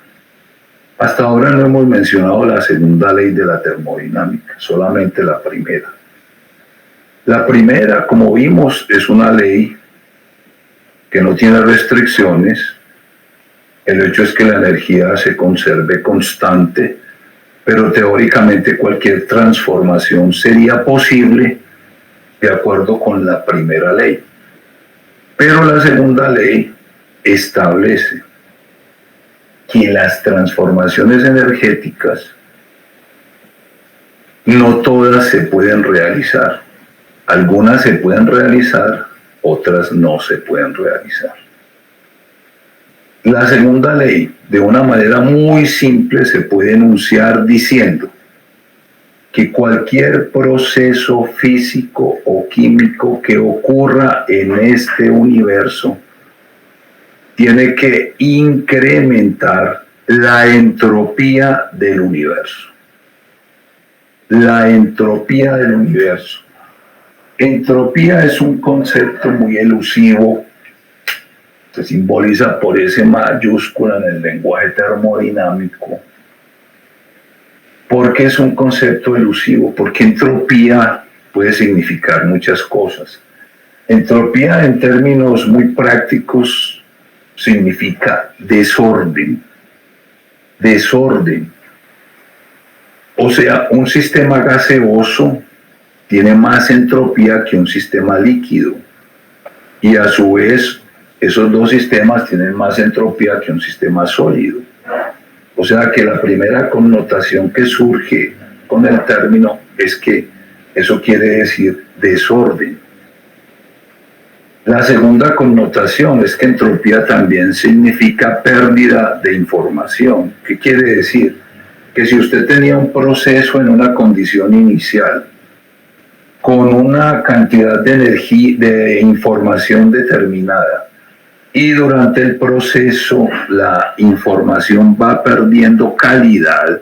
Hasta ahora no hemos mencionado la segunda ley de la termodinámica, solamente la primera. La primera, como vimos, es una ley que no tiene restricciones. El hecho es que la energía se conserve constante, pero teóricamente cualquier transformación sería posible de acuerdo con la primera ley. Pero la segunda ley establece que las transformaciones energéticas no todas se pueden realizar. Algunas se pueden realizar, otras no se pueden realizar. La segunda ley, de una manera muy simple, se puede enunciar diciendo que cualquier proceso físico o químico que ocurra en este universo tiene que incrementar la entropía del universo. La entropía del universo. Entropía es un concepto muy elusivo, se simboliza por S mayúscula en el lenguaje termodinámico. ¿Por qué es un concepto elusivo? Porque entropía puede significar muchas cosas. Entropía, en términos muy prácticos, significa desorden. Desorden. O sea, un sistema gaseoso tiene más entropía que un sistema líquido. Y a su vez, esos dos sistemas tienen más entropía que un sistema sólido. O sea que la primera connotación que surge con el término es que eso quiere decir desorden. La segunda connotación es que entropía también significa pérdida de información. ¿Qué quiere decir? Que si usted tenía un proceso en una condición inicial con una cantidad de energía, de información determinada, y durante el proceso la información va perdiendo calidad,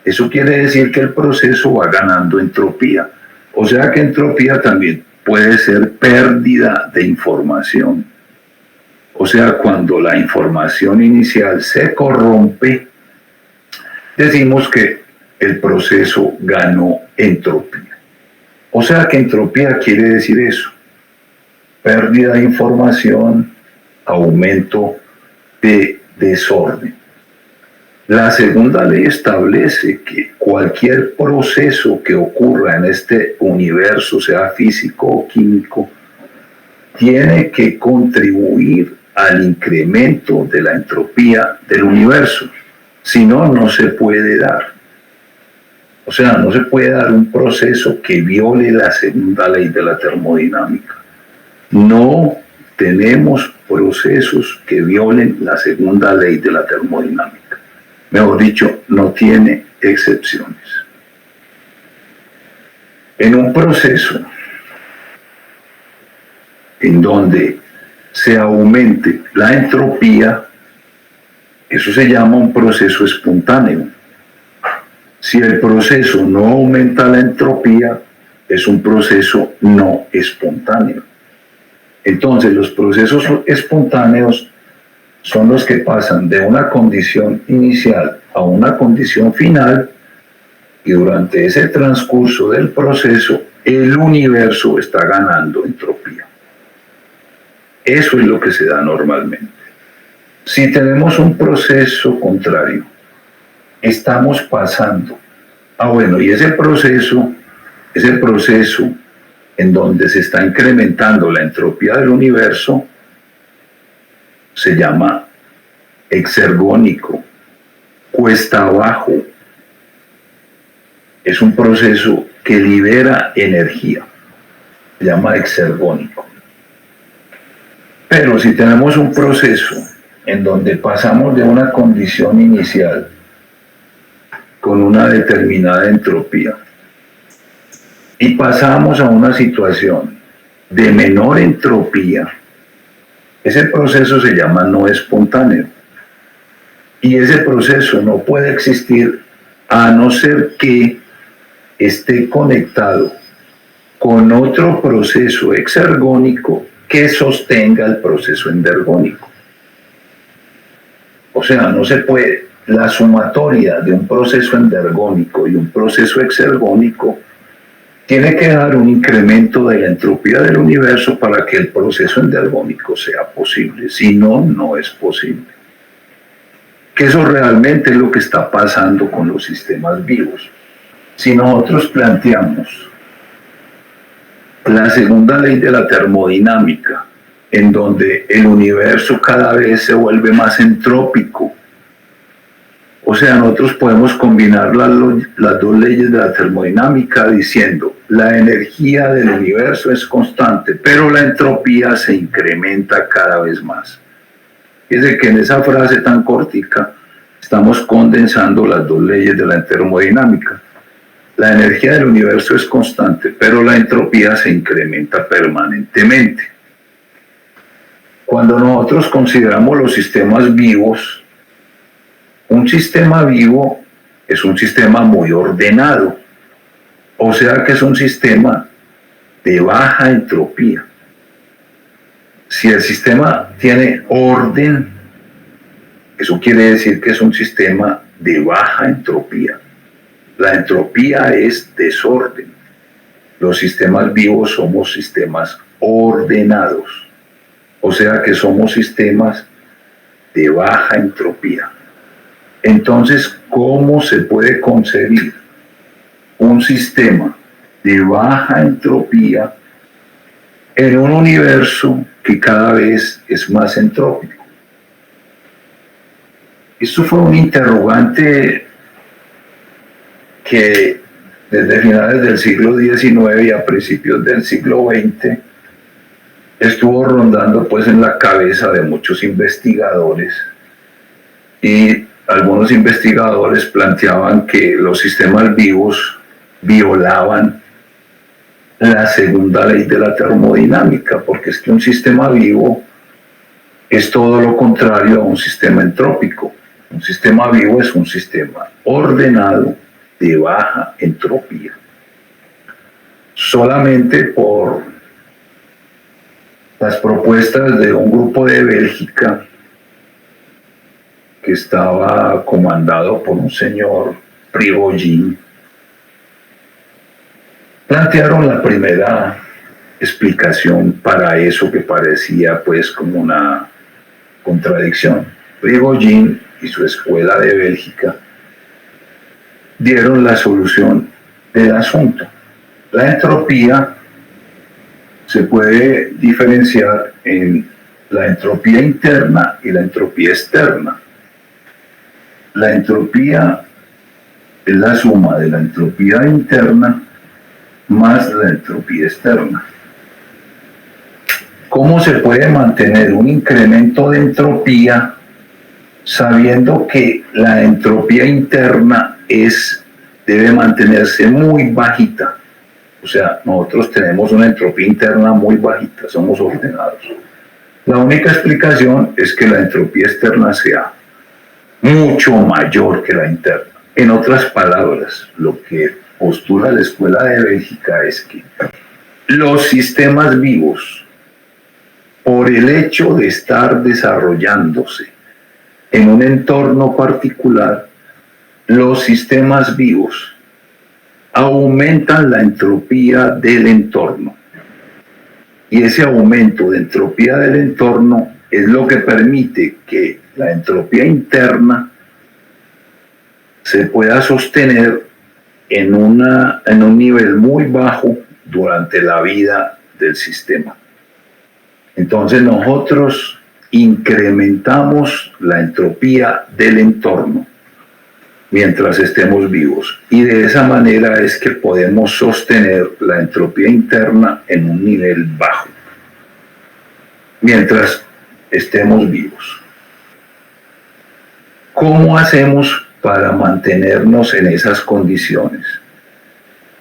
eso quiere decir que el proceso va ganando entropía. O sea que entropía también puede ser pérdida de información. O sea, cuando la información inicial se corrompe, decimos que el proceso ganó entropía. O sea que entropía quiere decir eso: pérdida de información, aumento de desorden. La segunda ley establece que cualquier proceso que ocurra en este universo, sea físico o químico, tiene que contribuir al incremento de la entropía del universo. Si no, no se puede dar. O sea, no se puede dar un proceso que viole la segunda ley de la termodinámica. No tenemos procesos que violen la segunda ley de la termodinámica. Mejor dicho, no tiene excepciones. En un proceso en donde se aumente la entropía, eso se llama un proceso espontáneo. Si el proceso no aumenta la entropía, es un proceso no espontáneo. Entonces, los procesos espontáneos son los que pasan de una condición inicial a una condición final, y durante ese transcurso del proceso, el universo está ganando entropía. Eso es lo que se da normalmente. Si tenemos un proceso contrario, estamos pasando. Y ese proceso en donde se está incrementando la entropía del universo se llama exergónico, cuesta abajo. Es un proceso que libera energía, se llama exergónico. Pero si tenemos un proceso en donde pasamos de una condición inicial con una determinada entropía y pasamos a una situación de menor entropía, ese proceso se llama no espontáneo. Y ese proceso no puede existir a no ser que esté conectado con otro proceso exergónico que sostenga el proceso endergónico. O sea, no se puede la sumatoria de un proceso endergónico y un proceso exergónico tiene que dar un incremento de la entropía del universo para que el proceso endergónico sea posible. Si no, no es posible. Que eso realmente es lo que está pasando con los sistemas vivos. Si nosotros planteamos la segunda ley de la termodinámica, en donde el universo cada vez se vuelve más entrópico, o sea, nosotros podemos combinar las dos leyes de la termodinámica diciendo la energía del universo es constante, pero la entropía se incrementa cada vez más. Fíjense que en esa frase tan cortica estamos condensando las dos leyes de la termodinámica. La energía del universo es constante, pero la entropía se incrementa permanentemente. Cuando nosotros consideramos los sistemas vivos, un sistema vivo es un sistema muy ordenado, o sea que es un sistema de baja entropía. Si el sistema tiene orden, eso quiere decir que es un sistema de baja entropía. La entropía es desorden. Los sistemas vivos somos sistemas ordenados, o sea que somos sistemas de baja entropía. Entonces, ¿cómo se puede concebir un sistema de baja entropía en un universo que cada vez es más entrópico? Esto fue un interrogante que desde finales del siglo XIX y a principios del siglo XX estuvo rondando pues en la cabeza de muchos investigadores, y algunos investigadores planteaban que los sistemas vivos violaban la segunda ley de la termodinámica, porque es que un sistema vivo es todo lo contrario a un sistema entrópico. Un sistema vivo es un sistema ordenado de baja entropía. Solamente por las propuestas de un grupo de Bélgica que estaba comandado por un señor Prigogine, plantearon la primera explicación para eso que parecía pues como una contradicción. Prigogine y su escuela de Bélgica dieron la solución del asunto. La entropía se puede diferenciar en la entropía interna y la entropía externa. La entropía es la suma de la entropía interna más la entropía externa. ¿Cómo se puede mantener un incremento de entropía sabiendo que la entropía interna debe mantenerse muy bajita? O sea, nosotros tenemos una entropía interna muy bajita, somos ordenados. La única explicación es que la entropía externa sea mucho mayor que la interna. En otras palabras, lo que postula la escuela de Bélgica es que los sistemas vivos, por el hecho de estar desarrollándose en un entorno particular, los sistemas vivos aumentan la entropía del entorno. Y ese aumento de entropía del entorno es lo que permite que la entropía interna se pueda sostener en un nivel muy bajo durante la vida del sistema. Entonces nosotros incrementamos la entropía del entorno mientras estemos vivos, y de esa manera es que podemos sostener la entropía interna en un nivel bajo mientras estemos vivos. ¿Cómo hacemos para mantenernos en esas condiciones?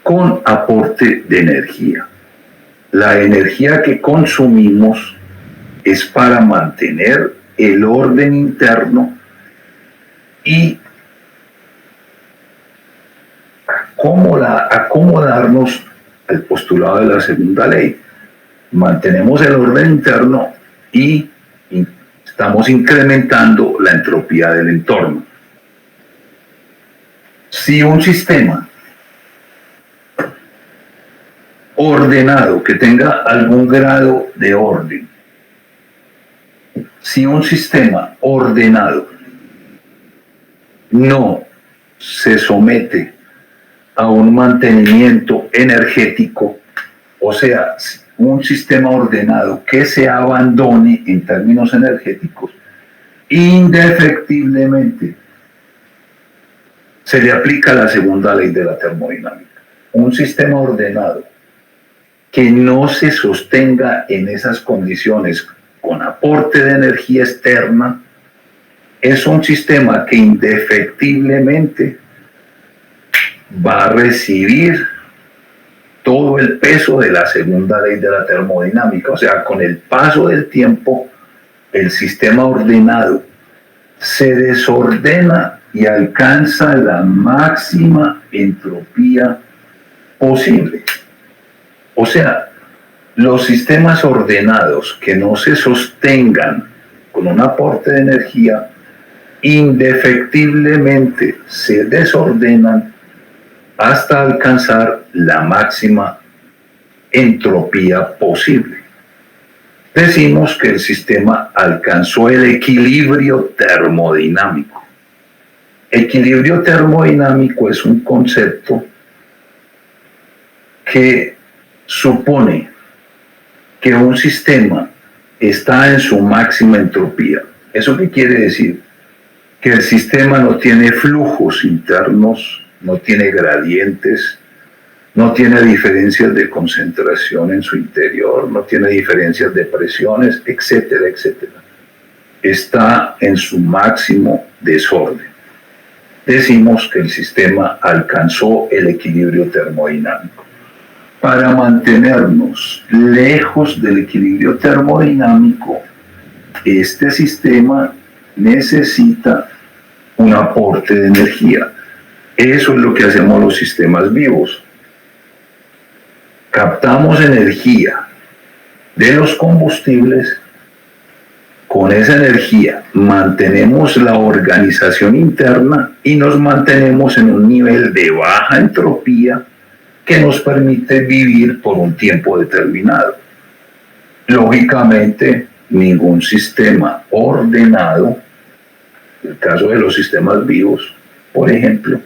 Con aporte de energía. La energía que consumimos es para mantener el orden interno y acomodarnos al postulado de la segunda ley. Mantenemos el orden interno y estamos incrementando la entropía del entorno. Si un sistema ordenado, que tenga algún grado de orden, si un sistema ordenado no se somete a un mantenimiento energético, o sea, un sistema ordenado que se abandone en términos energéticos, indefectiblemente se le aplica la segunda ley de la termodinámica. Un sistema ordenado que no se sostenga en esas condiciones con aporte de energía externa es un sistema que indefectiblemente va a recibir todo el peso de la segunda ley de la termodinámica. O sea, con el paso del tiempo, el sistema ordenado se desordena y alcanza la máxima entropía posible. O sea, los sistemas ordenados que no se sostengan con un aporte de energía, indefectiblemente se desordenan hasta alcanzar la máxima entropía posible. Decimos que el sistema alcanzó el equilibrio termodinámico. Equilibrio termodinámico es un concepto que supone que un sistema está en su máxima entropía. ¿Eso qué quiere decir? Que el sistema no tiene flujos internos, no tiene gradientes, no tiene diferencias de concentración en su interior, no tiene diferencias de presiones, etcétera, etcétera. Está en su máximo desorden. Decimos que el sistema alcanzó el equilibrio termodinámico. Para mantenernos lejos del equilibrio termodinámico, este sistema necesita un aporte de energía. Eso es lo que hacemos los sistemas vivos. Captamos energía de los combustibles, con esa energía mantenemos la organización interna y nos mantenemos en un nivel de baja entropía que nos permite vivir por un tiempo determinado. Lógicamente, ningún sistema ordenado, en el caso de los sistemas vivos, por ejemplo,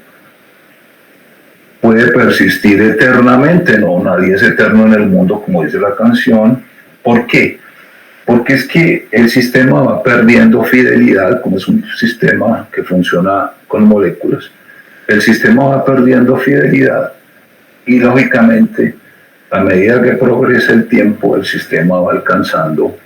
puede persistir eternamente. No, nadie es eterno en el mundo, como dice la canción. ¿Por qué? Porque es que el sistema va perdiendo fidelidad, como es un sistema que funciona con moléculas. El sistema va perdiendo fidelidad y, lógicamente, a medida que progresa el tiempo, el sistema va alcanzando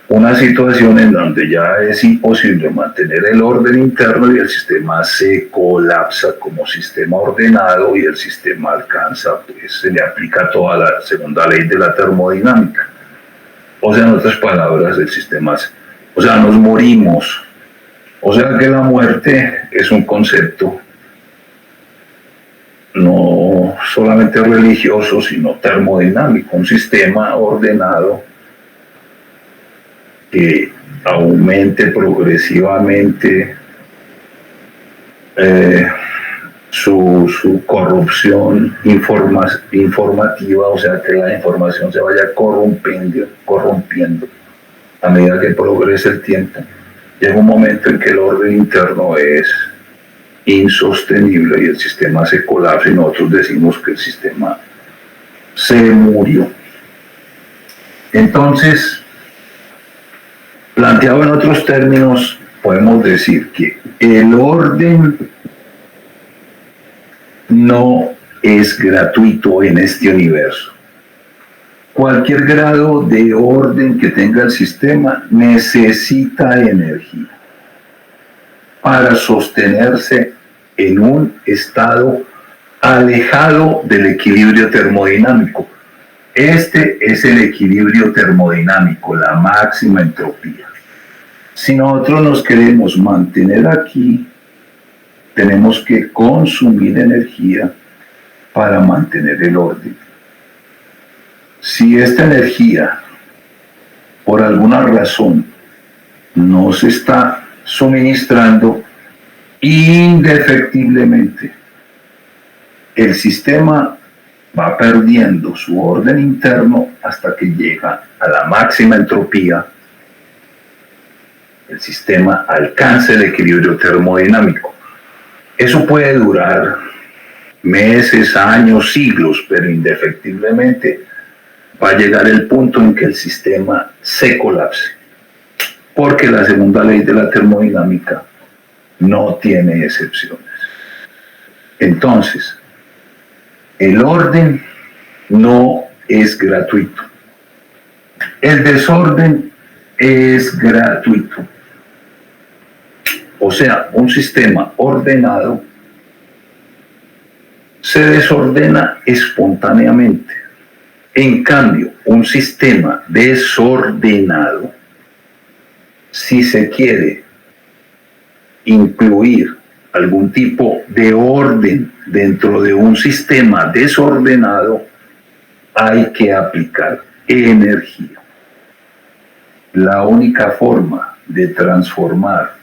una situación en donde ya es imposible mantener el orden interno y el sistema se colapsa como sistema ordenado y el sistema alcanza, pues se le aplica toda la segunda ley de la termodinámica. O sea, en otras palabras, el sistema, o sea, nos morimos. O sea que la muerte es un concepto no solamente religioso, sino termodinámico, un sistema ordenado que aumente progresivamente su corrupción informativa, o sea, que la información se vaya corrompiendo a medida que progresa el tiempo. Llega un momento en que el orden interno es insostenible y el sistema se colapsa y nosotros decimos que el sistema se murió. Entonces, planteado en otros términos, podemos decir que el orden no es gratuito en este universo. Cualquier grado de orden que tenga el sistema necesita energía para sostenerse en un estado alejado del equilibrio termodinámico. Este es el equilibrio termodinámico, la máxima entropía. Si nosotros nos queremos mantener aquí, tenemos que consumir energía para mantener el orden. Si esta energía, por alguna razón, no se está suministrando, indefectiblemente el sistema va perdiendo su orden interno hasta que llega a la máxima entropía. El sistema alcanza el equilibrio termodinámico. Eso puede durar meses, años, siglos, pero indefectiblemente va a llegar el punto en que el sistema se colapse, porque la segunda ley de la termodinámica no tiene excepciones. Entonces, el orden no es gratuito. El desorden es gratuito. O sea, un sistema ordenado se desordena espontáneamente. En cambio, un sistema desordenado, si se quiere incluir algún tipo de orden dentro de un sistema desordenado, hay que aplicar energía. La única forma de transformar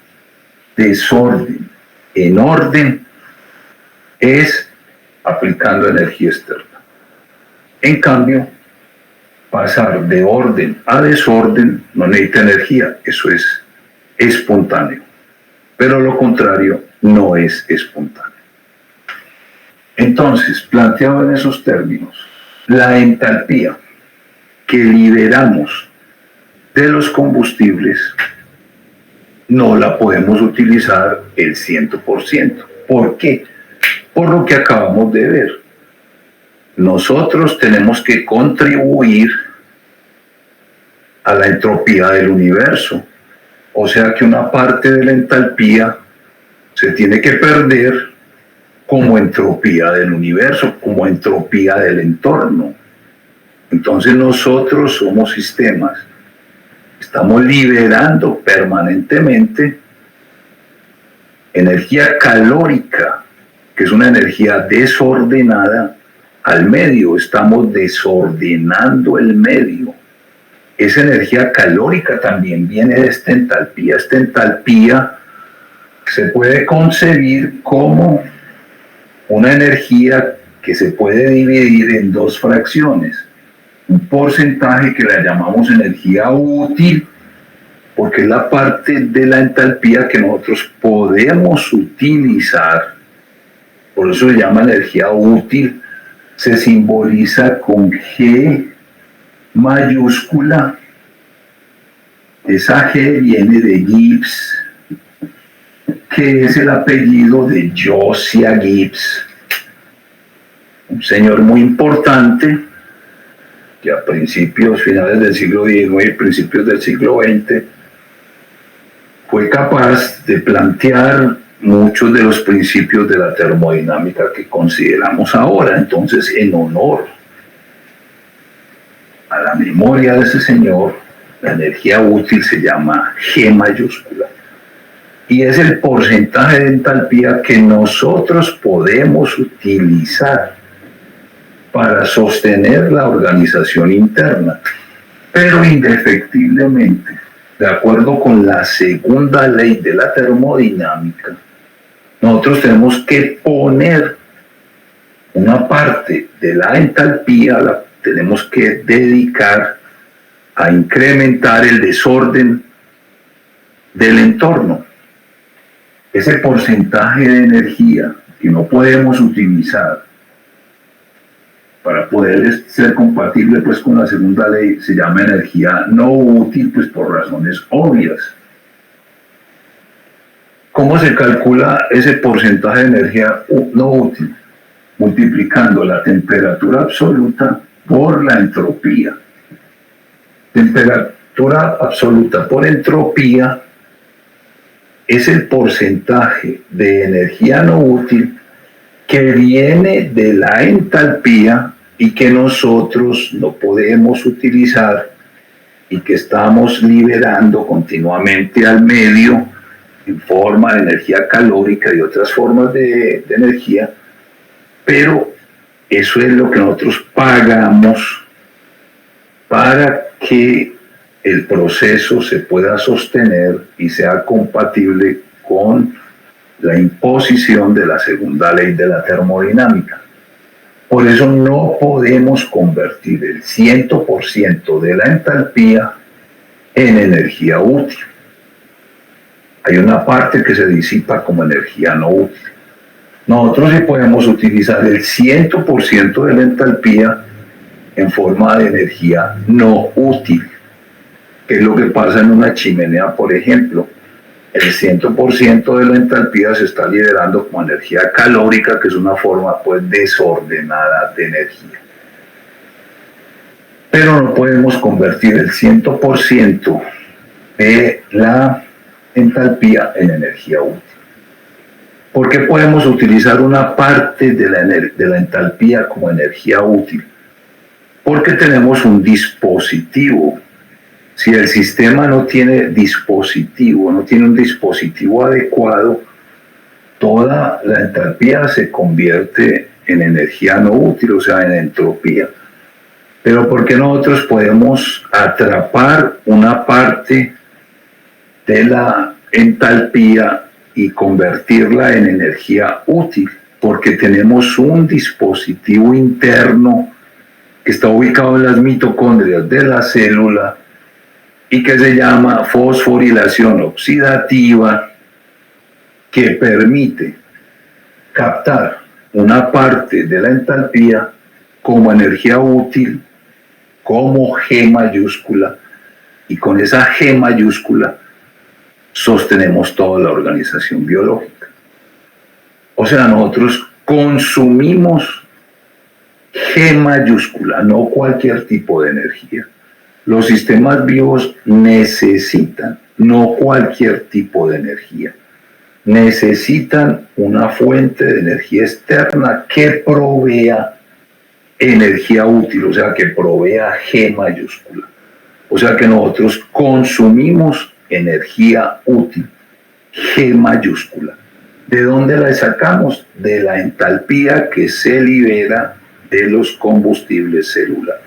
desorden en orden es aplicando energía externa. En cambio, pasar de orden a desorden no necesita energía, eso es espontáneo. Pero lo contrario no es espontáneo. Entonces, planteado en esos términos, la entalpía que liberamos de los combustibles no la podemos utilizar el 100%. ¿Por qué? Por lo que acabamos de ver. Nosotros tenemos que contribuir a la entropía del universo. O sea que una parte de la entalpía se tiene que perder como entropía del universo, como entropía del entorno. Entonces nosotros somos sistemas. Estamos liberando permanentemente energía calórica, que es una energía desordenada, al medio. Estamos desordenando el medio. Esa energía calórica también viene de esta entalpía. Esta entalpía se puede concebir como una energía que se puede dividir en dos fracciones. Un porcentaje que la llamamos energía útil, porque es la parte de la entalpía que nosotros podemos utilizar. Por eso se llama energía útil. Se simboliza con G mayúscula. Esa G viene de Gibbs, que es el apellido de Josiah Gibbs, un señor muy importante que a finales del siglo XIX y principios del siglo XX fue capaz de plantear muchos de los principios de la termodinámica que consideramos ahora. Entonces, en honor a la memoria de ese señor, la energía útil se llama G mayúscula. Y es el porcentaje de entalpía que nosotros podemos utilizar para sostener la organización interna. Pero indefectiblemente, de acuerdo con la segunda ley de la termodinámica, nosotros tenemos que poner una parte de la entalpía, la tenemos que dedicar a incrementar el desorden del entorno. Ese porcentaje de energía que no podemos utilizar para poder ser compatible pues con la segunda ley se llama energía no útil, pues por razones obvias. ¿Cómo se calcula ese porcentaje de energía no útil? Multiplicando la temperatura absoluta por la entropía. Temperatura absoluta por entropía es el porcentaje de energía no útil que viene de la entalpía y que nosotros no podemos utilizar y que estamos liberando continuamente al medio en forma de energía calórica y otras formas de energía, pero eso es lo que nosotros pagamos para que el proceso se pueda sostener y sea compatible con la imposición de la segunda ley de la termodinámica. Por eso no podemos convertir el 100% de la entalpía en energía útil. Hay una parte que se disipa como energía no útil. Nosotros sí podemos utilizar el 100% de la entalpía en forma de energía no útil, que es lo que pasa en una chimenea, por ejemplo. El 100% de la entalpía se está liberando como energía calórica, que es una forma pues desordenada de energía. Pero no podemos convertir el 100% de la entalpía en energía útil. ¿Por qué podemos utilizar una parte de la entalpía como energía útil? Porque tenemos un dispositivo. Si el sistema no tiene dispositivo, no tiene un dispositivo adecuado, toda la entalpía se convierte en energía no útil, o sea, en entropía. Pero ¿por qué nosotros podemos atrapar una parte de la entalpía y convertirla en energía útil? Porque tenemos un dispositivo interno que está ubicado en las mitocondrias de la célula y que se llama fosforilación oxidativa, que permite captar una parte de la entalpía como energía útil, como G mayúscula, y con esa G mayúscula sostenemos toda la organización biológica. O sea, nosotros consumimos G mayúscula, no cualquier tipo de energía. Los sistemas vivos necesitan, no cualquier tipo de energía, necesitan una fuente de energía externa que provea energía útil, o sea, que provea G mayúscula. O sea que nosotros consumimos energía útil, G mayúscula. ¿De dónde la sacamos? De la entalpía que se libera de los combustibles celulares.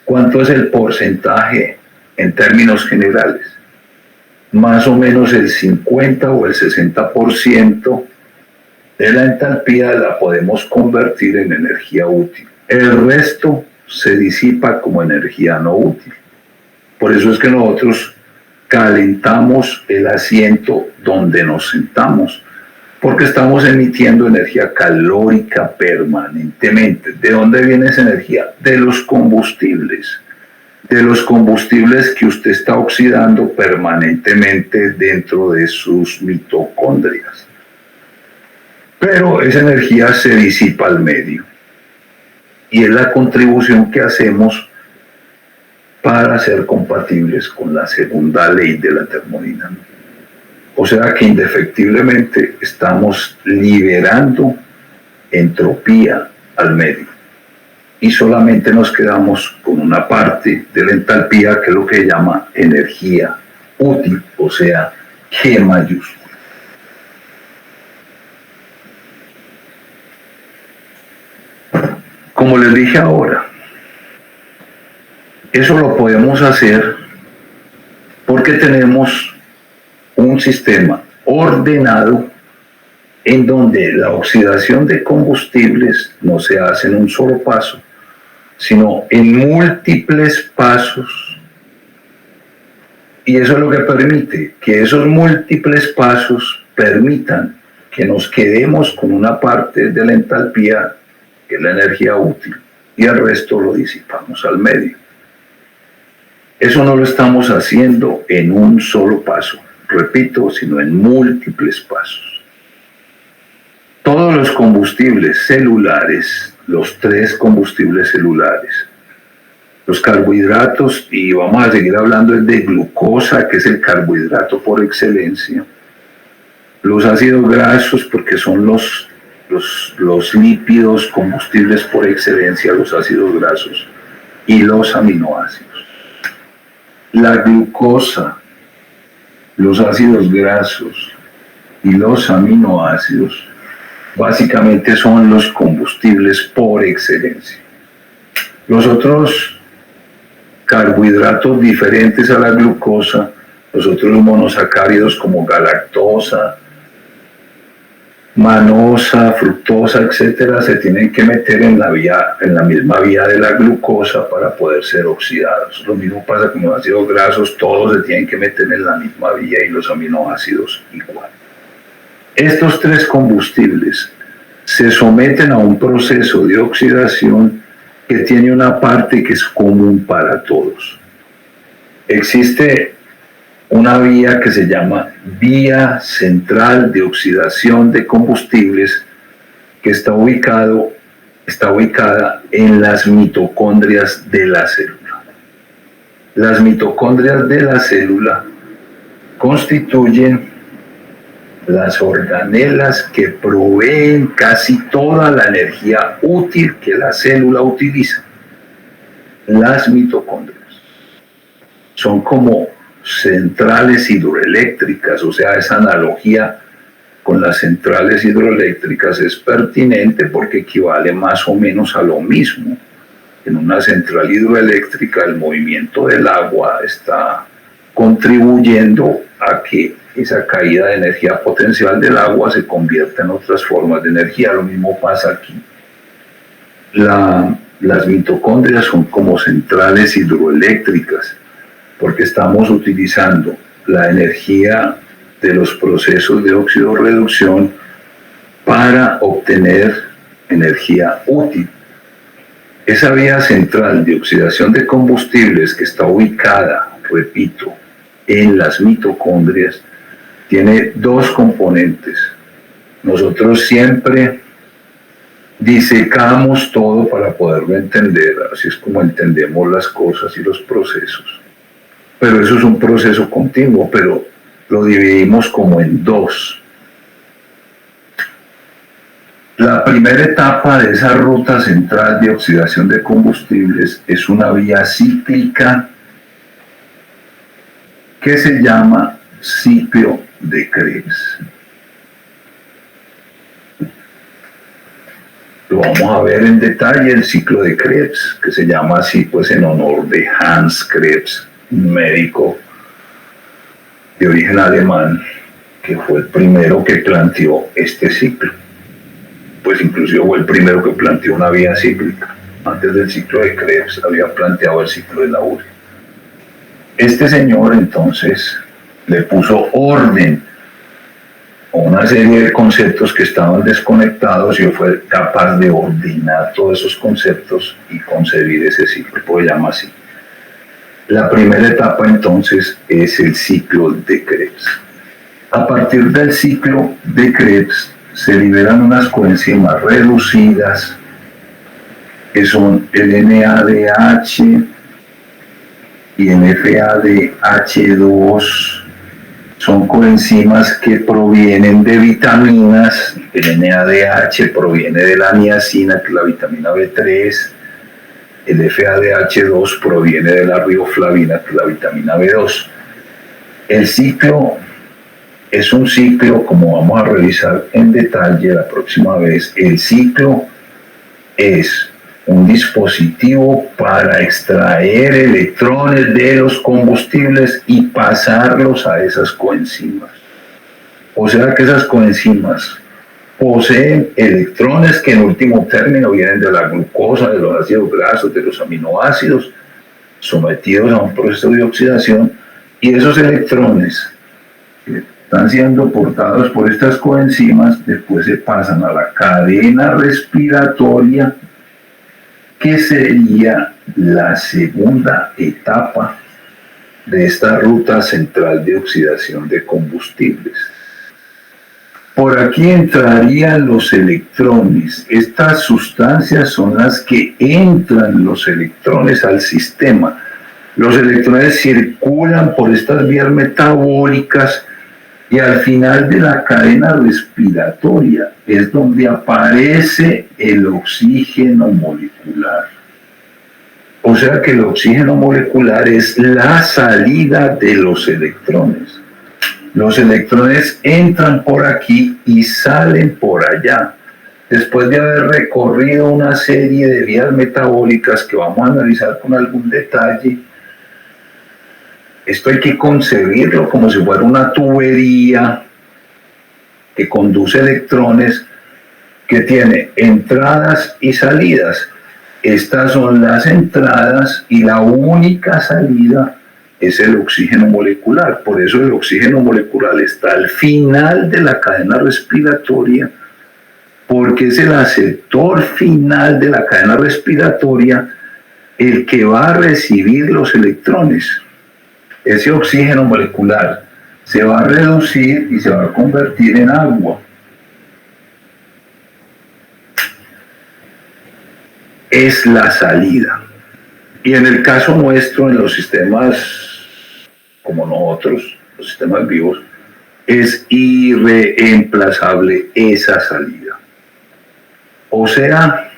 ¿Cuánto es el porcentaje en términos generales? Más o menos el 50 o el 60% de la entalpía la podemos convertir en energía útil. El resto se disipa como energía no útil. Por eso es que nosotros calentamos el asiento donde nos sentamos, porque estamos emitiendo energía calórica permanentemente. ¿De dónde viene esa energía? De los combustibles que usted está oxidando permanentemente dentro de sus mitocondrias. Pero esa energía se disipa al medio y es la contribución que hacemos para ser compatibles con la segunda ley de la termodinámica. O sea que indefectiblemente estamos liberando entropía al medio y solamente nos quedamos con una parte de la entalpía que es lo que se llama energía útil, o sea, G mayúscula. Como les dije ahora, eso lo podemos hacer porque tenemos un sistema ordenado en donde la oxidación de combustibles no se hace en un solo paso, sino en múltiples pasos. Y eso es lo que permite que esos múltiples pasos permitan que nos quedemos con una parte de la entalpía, que es la energía útil, y el resto lo disipamos al medio. Eso no lo estamos haciendo en un solo paso, repito, sino en múltiples pasos. Todos los combustibles celulares, los 3 combustibles celulares, los carbohidratos, y vamos a seguir hablando de glucosa, que es el carbohidrato por excelencia, los ácidos grasos, porque son los lípidos combustibles por excelencia, los ácidos grasos, y los aminoácidos. La glucosa, los ácidos grasos y los aminoácidos básicamente son los combustibles por excelencia. Los otros carbohidratos diferentes a la glucosa, los otros monosacáridos como galactosa, manosa, fructosa, etcétera, se tienen que meter en la misma vía de la glucosa para poder ser oxidados. Lo mismo pasa con los ácidos grasos, todos se tienen que meter en la misma vía y los aminoácidos igual. Estos tres combustibles se someten a un proceso de oxidación que tiene una parte que es común para todos. Existe una vía que se llama vía central de oxidación de combustibles que está ubicada en las mitocondrias de la célula. Las mitocondrias de la célula constituyen las organelas que proveen casi toda la energía útil que la célula utiliza. Las mitocondrias son como centrales hidroeléctricas, o sea, esa analogía con las centrales hidroeléctricas es pertinente porque equivale más o menos a lo mismo. En una central hidroeléctrica el movimiento del agua está contribuyendo a que esa caída de energía potencial del agua se convierta en otras formas de energía. Lo mismo pasa aquí. Las mitocondrias son como centrales hidroeléctricas porque estamos utilizando la energía de los procesos de oxidorreducción para obtener energía útil. Esa vía central de oxidación de combustibles que está ubicada, repito, en las mitocondrias, tiene dos componentes. Nosotros siempre disecamos todo para poderlo entender, así es como entendemos las cosas y los procesos. Pero eso es un proceso continuo, pero lo dividimos como en dos. La primera etapa de esa ruta central de oxidación de combustibles es una vía cíclica que se llama ciclo de Krebs. Lo vamos a ver en detalle, el ciclo de Krebs, que se llama así pues en honor de Hans Krebs, un médico de origen alemán que fue el primero que planteó este ciclo. Pues inclusive fue el primero que planteó una vía cíclica. Antes del ciclo de Krebs había planteado el ciclo de la urea. Este señor entonces le puso orden a una serie de conceptos que estaban desconectados y fue capaz de ordenar todos esos conceptos y concebir ese ciclo, pues se llama así. La primera etapa entonces es el ciclo de Krebs. A partir del ciclo de Krebs se liberan unas coenzimas reducidas que son el NADH y NFADH2. Son coenzimas que provienen de vitaminas. El NADH proviene de la niacina, que es la vitamina B3. El FADH2 proviene de la riboflavina, que es la vitamina B2. El ciclo es un ciclo, como vamos a revisar en detalle la próxima vez. El ciclo es un dispositivo para extraer electrones de los combustibles y pasarlos a esas coenzimas. O sea que esas coenzimas poseen electrones que en último término vienen de la glucosa, de los ácidos grasos, de los aminoácidos, sometidos a un proceso de oxidación, y esos electrones que están siendo portados por estas coenzimas después se pasan a la cadena respiratoria, que sería la segunda etapa de esta ruta central de oxidación de combustibles. Por aquí entrarían los electrones. Estas sustancias son las que entran los electrones al sistema. Los electrones circulan por estas vías metabólicas y al final de la cadena respiratoria es donde aparece el oxígeno molecular. O sea que el oxígeno molecular es la salida de los electrones. Los electrones entran por aquí y salen por allá. Después de haber recorrido una serie de vías metabólicas que vamos a analizar con algún detalle, esto hay que concebirlo como si fuera una tubería que conduce electrones, que tiene entradas y salidas. Estas son las entradas y la única salida es el oxígeno molecular. Por eso el oxígeno molecular está al final de la cadena respiratoria, porque es el aceptor final de la cadena respiratoria el que va a recibir los electrones. Ese oxígeno molecular se va a reducir y se va a convertir en agua. Es la salida. Y en el caso nuestro, en los sistemas como nosotros, los sistemas vivos, es irreemplazable esa salida. O sea,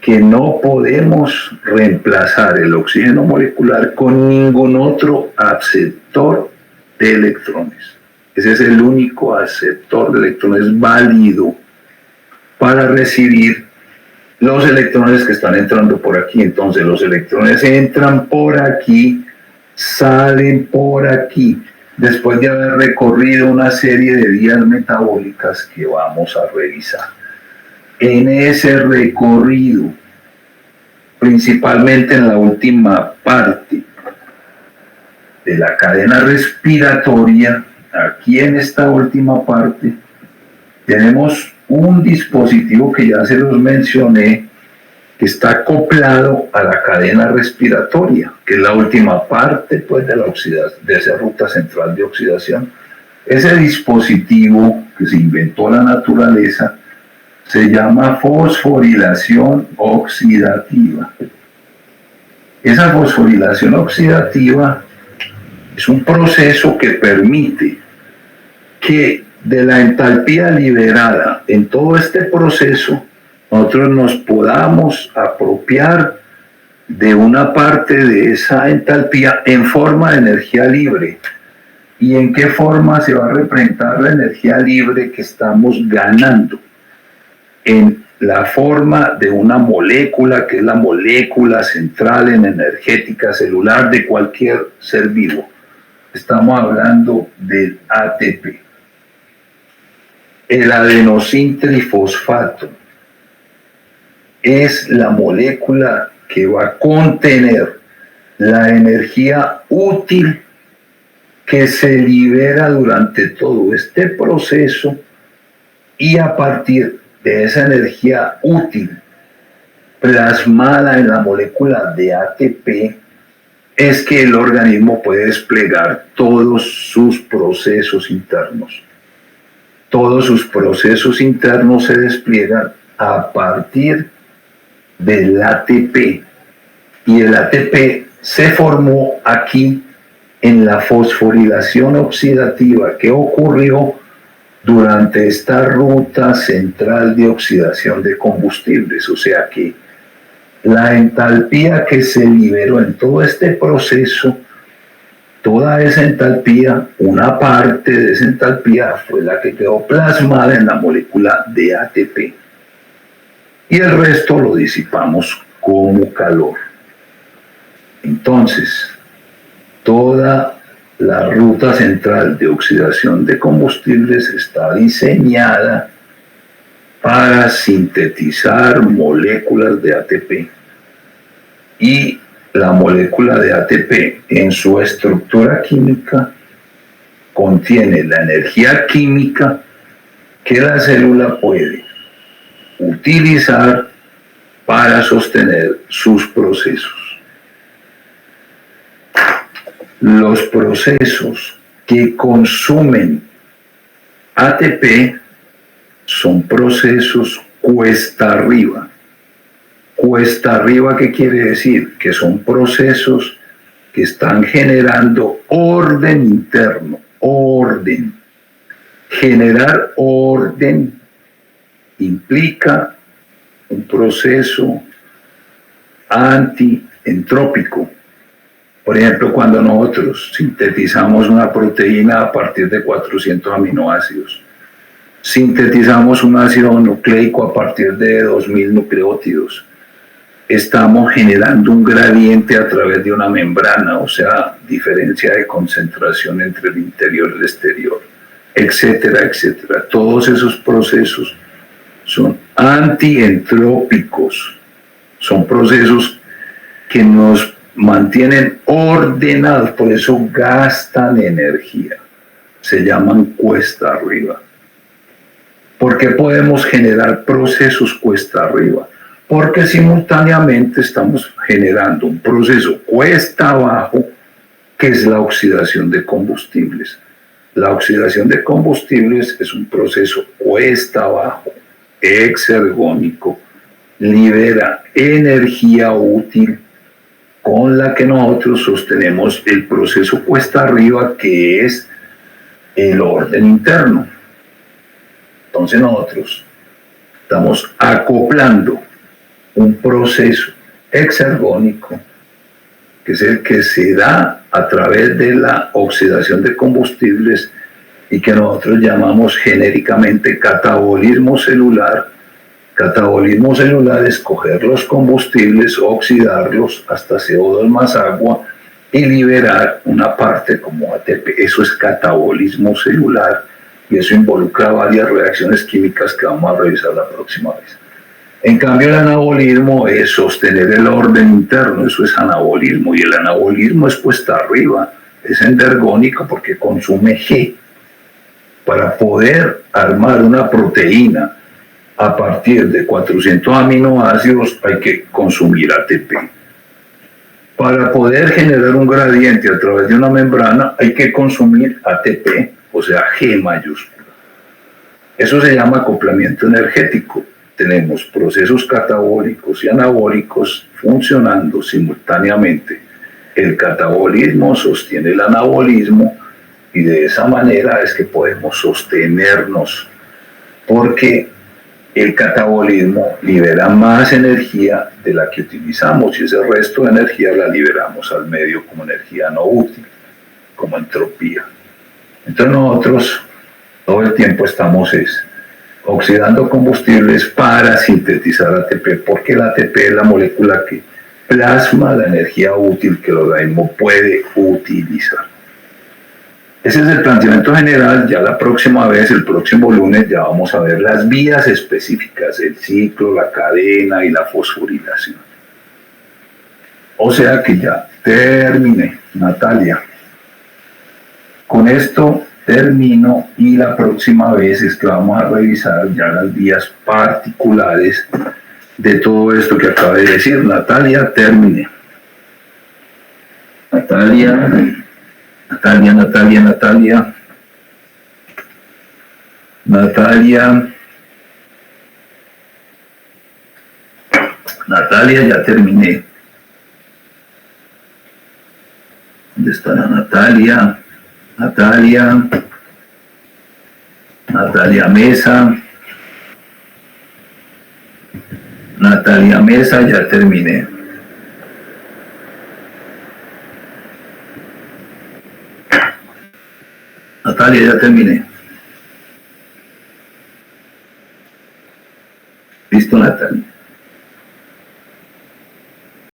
que no podemos reemplazar el oxígeno molecular con ningún otro aceptor de electrones. Ese es el único aceptor de electrones válido para recibir los electrones que están entrando por aquí. Entonces los electrones entran por aquí, salen por aquí, después de haber recorrido una serie de vías metabólicas que vamos a revisar. En ese recorrido, principalmente en la última parte de la cadena respiratoria, aquí en esta última parte, tenemos un dispositivo que ya se los mencioné, que está acoplado a la cadena respiratoria, que es la última parte pues, de esa ruta central de oxidación. Ese dispositivo que se inventó la naturaleza se llama fosforilación oxidativa. Esa fosforilación oxidativa es un proceso que permite que de la entalpía liberada en todo este proceso, nosotros nos podamos apropiar de una parte de esa entalpía en forma de energía libre. ¿Y en qué forma se va a representar la energía libre que estamos ganando? En la forma de una molécula, que es la molécula central en energética celular de cualquier ser vivo. Estamos hablando del ATP. El adenosintrifosfato es la molécula que va a contener la energía útil que se libera durante todo este proceso, y a partir de esa energía útil plasmada en la molécula de ATP es que el organismo puede desplegar todos sus procesos internos. Todos sus procesos internos se despliegan a partir del ATP, y el ATP se formó aquí en la fosforilación oxidativa que ocurrió durante esta ruta central de oxidación de combustibles. O sea que la entalpía que se liberó en todo este proceso, toda esa entalpía, una parte de esa entalpía fue la que quedó plasmada en la molécula de ATP, y el resto lo disipamos como calor. Entonces, toda la ruta central de oxidación de combustibles está diseñada para sintetizar moléculas de ATP, y la molécula de ATP en su estructura química contiene la energía química que la célula puede utilizar para sostener sus procesos. Los procesos que consumen ATP son procesos cuesta arriba. Cuesta arriba, ¿qué quiere decir? Que son procesos que están generando orden interno, orden. Generar orden implica un proceso antientrópico. Por ejemplo, cuando nosotros sintetizamos una proteína a partir de 400 aminoácidos, sintetizamos un ácido nucleico a partir de 2000 nucleótidos, estamos generando un gradiente a través de una membrana, o sea, diferencia de concentración entre el interior y el exterior. etcétera, etcétera. Todos esos procesos son antientrópicos, son procesos que nos mantienen ordenados, por eso gastan energía, se llaman cuesta arriba. ¿Por qué podemos generar procesos cuesta arriba? Porque simultáneamente estamos generando un proceso cuesta abajo, que es la oxidación de combustibles. La oxidación de combustibles es un proceso cuesta abajo, exergónico, libera energía útil con la que nosotros sostenemos el proceso cuesta arriba, que es el orden interno. Entonces nosotros estamos acoplando un proceso exergónico, que es el que se da a través de la oxidación de combustibles y que nosotros llamamos genéricamente catabolismo celular. Catabolismo celular es coger los combustibles, oxidarlos hasta CO2 más agua y liberar una parte como ATP. Eso es catabolismo celular y eso involucra varias reacciones químicas que vamos a revisar la próxima vez. En cambio, el anabolismo es sostener el orden interno, eso es anabolismo, y el anabolismo es puesta arriba, es endergónico porque consume G. Para poder armar una proteína a partir de 400 aminoácidos hay que consumir ATP. Para poder generar un gradiente a través de una membrana hay que consumir ATP, o sea, G mayúscula. Eso se llama acoplamiento energético. Tenemos procesos catabólicos y anabólicos funcionando simultáneamente. El catabolismo sostiene el anabolismo y de esa manera es que podemos sostenernos, porque el catabolismo libera más energía de la que utilizamos y ese resto de energía la liberamos al medio como energía no útil, como entropía. Entonces nosotros todo el tiempo estamos oxidando combustibles para sintetizar ATP, porque el ATP es la molécula que plasma la energía útil que el organismo puede utilizar. Ese es el planteamiento general. Ya la próxima vez, el próximo lunes, ya vamos a ver las vías específicas, el ciclo, la cadena y la fosforilación. O sea que ya terminé, Natalia. Con esto termino y la próxima vez es que vamos a revisar ya las vías particulares de todo esto que acabo de decir. Natalia, terminé. Natalia, ya terminé. ¿Dónde está la Natalia? Natalia Mesa, ya terminé. Natalia, ya terminé. Listo, Natalia.